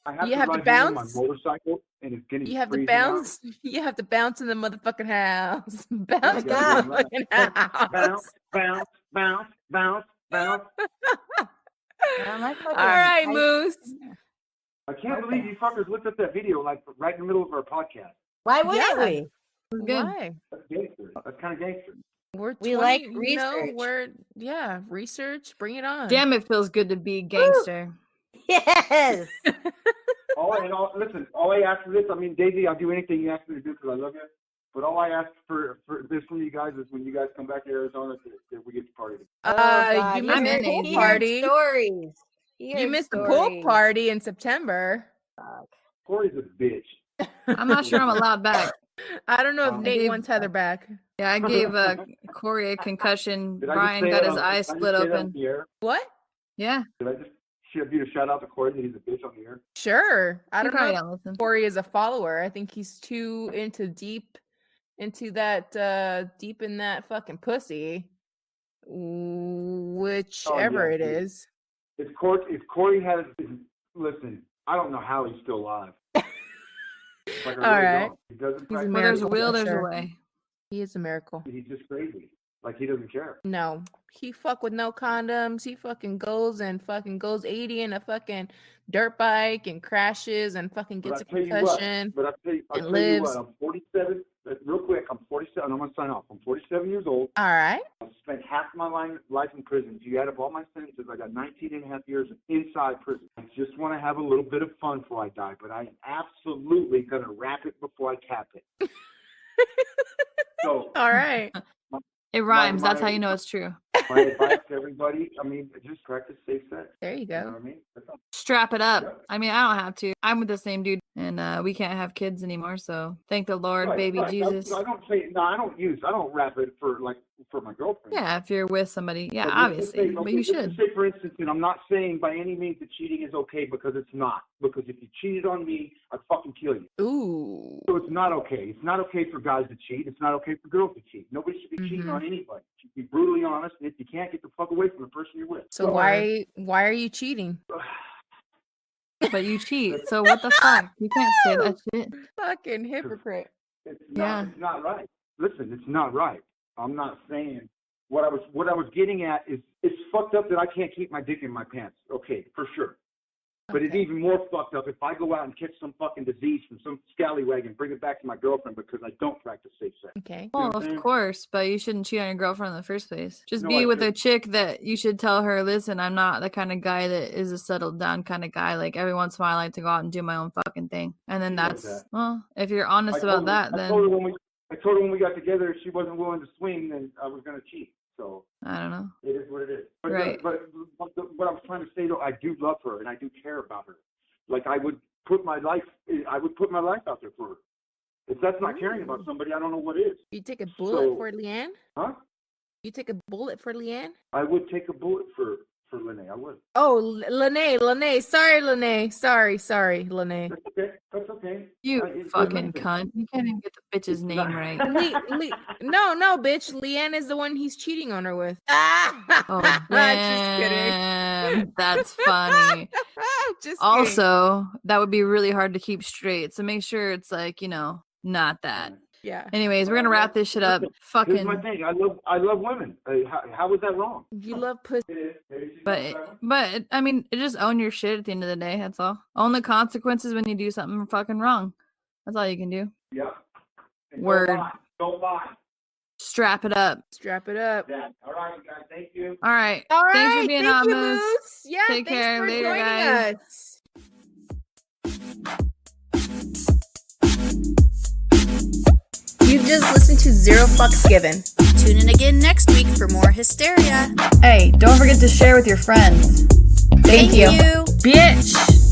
I have
You
to
have to
ride home on my
bounce?
motorcycle and it's getting
You have to
freezing out.
bounce. You have to bounce in the motherfucking house. Bounce in the
God.
motherfucking house.
Bounce, bounce, bounce, bounce.
All
right, Moose.
I can't believe you fuckers looked at that video like right in the middle of our podcast.
Why wouldn't we?
It was good.
Why?
That's gangster. That's kind of gangster.
We like
you know,
research.
research. Bring it on.
Damn, it feels good to be gangster.
Yes.
Listen, all I ask for this, I mean, Daisy, I'll do anything you ask me to do because I love you. But all I ask for this from you guys is when you guys come back to Arizona, that we get to party.
You missed the pool party.
Stories.
You missed the pool party in September.
Corey's a bitch.
I'm not sure I'm allowed back.
I don't know if Nate wants Heather back.
Yeah, I gave Corey a concussion.
Did I
Brian
just say
got
that
his
on-
eyes
did I
split
just say that on
open.
the air?
What?
Yeah.
Did I just give you a shout out to Corey that he's a bitch on the air?
Sure. I don't
probably
know.
don't listen.
Corey is a follower. I think he's too deep in that fucking pussy. Whichever it is.
If Corey has, listen, I don't know how he's still alive. Like,
All right.
He doesn't.
He's a
Where there's a
miracle,
will,
for
there's
sure.
a way.
He is a miracle.
He's just crazy. Like he doesn't care.
No, he fuck with no condoms. He fucking goes 80 in a fucking dirt bike and crashes and fucking gets a concussion.
But I'll tell you
lives.
what, I'm 47. Real quick, I'm 47. I'm gonna sign off. I'm 47 years old.
All right.
I spent half my life in prison. If you add up all my sentences, I got 19 and a half years inside prison. I just want to have a little bit of fun before I die, but I'm absolutely gonna wrap it before I cap it. So,
all right.
It rhymes. That's how you know it's true.
My advice to everybody, I mean, just practice safe sex.
There you
You
go.
know what I mean? That's all.
Strap it up.
Yeah.
I mean, I don't have to. I'm with the same dude, and we can't have kids anymore. So thank the Lord,
Right,
baby
right.
Jesus.
I don't wrap it for my girlfriend.
Yeah, if you're with somebody, yeah,
But
obviously, but you
let's just
should.
say, for instance, and I'm not saying by any means that cheating is okay because it's not. Because if you cheated on me, I'd fucking kill you.
Ooh.
So it's not okay. It's not okay for guys to cheat. It's not okay for girls to cheat. Nobody should be cheating on anybody. You should be brutally honest. And if you can't, get the fuck away from the person you're with.
So why are you cheating?
But you cheat. So what the fuck? You can't say that shit.
Fucking hypocrite.
It's
Yeah.
not right. Listen, it's not right. I'm not saying what I was getting at is it's fucked up that I can't keep my dick in my pants. Okay, for sure. But it's even more fucked up if I go out and catch some fucking disease from some scallywag and bring it back to my girlfriend because I don't practice safe sex.
Okay.
Well,
what I'm
of
saying?
course, but you shouldn't cheat on your girlfriend in the first place. Just
No,
be
I
with a
shouldn't.
chick that you should tell her, listen, I'm not the kind of guy that is a settled down kind of guy. Like every once in a while, I like to go out and do my own fucking thing. And then
She knows
that's,
that.
well, if you're honest
I
about
told her-
that,
I
then
told her when we got together, if she wasn't willing to swing, then I was going to cheat. So
I don't know.
it is what it is. But,
Right.
but what I was trying to say, though, I do love her and I do care about her. Like I would put my life out there for her. If that's not caring about somebody, I don't know what is.
You take a bullet
So-
for Leanne?
Huh?
You take a bullet for Leanne?
I would take a bullet for Lene. I would.
Oh, Lene. Sorry, Lene. Sorry, Lene.
That's okay. That's okay.
You
It's
fucking
listen.
cunt. You can't even get the bitch's name right.
No, bitch. Leanne is the one he's cheating on her with.
Oh,
Just kidding.
damn. That's funny.
Just kidding.
Also, that would be really hard to keep straight. So make sure it's like, not that.
Yeah.
Anyways, we're gonna wrap this shit up.
Here's my
Fucking,
thing. I love women. How is that wrong?
You love pussy.
but I mean, just own your shit at the end of the day. That's all. Own the consequences when you do something fucking wrong. That's all you can do.
Yeah. And
Word.
Don't lie.
Strap it up.
Strap it up.
Yeah. All right, guys. Thank you.
All right.
All right.
Thanks for being
thank
on,
you,
Moose.
Yeah.
Take
thanks
care.
for
Later,
joining
guys.
us. You've just listened to Zero Fucks Given.
Tune in again next week for more hysteria.
Hey, don't forget to share with your friends.
Thank you.
Bitch.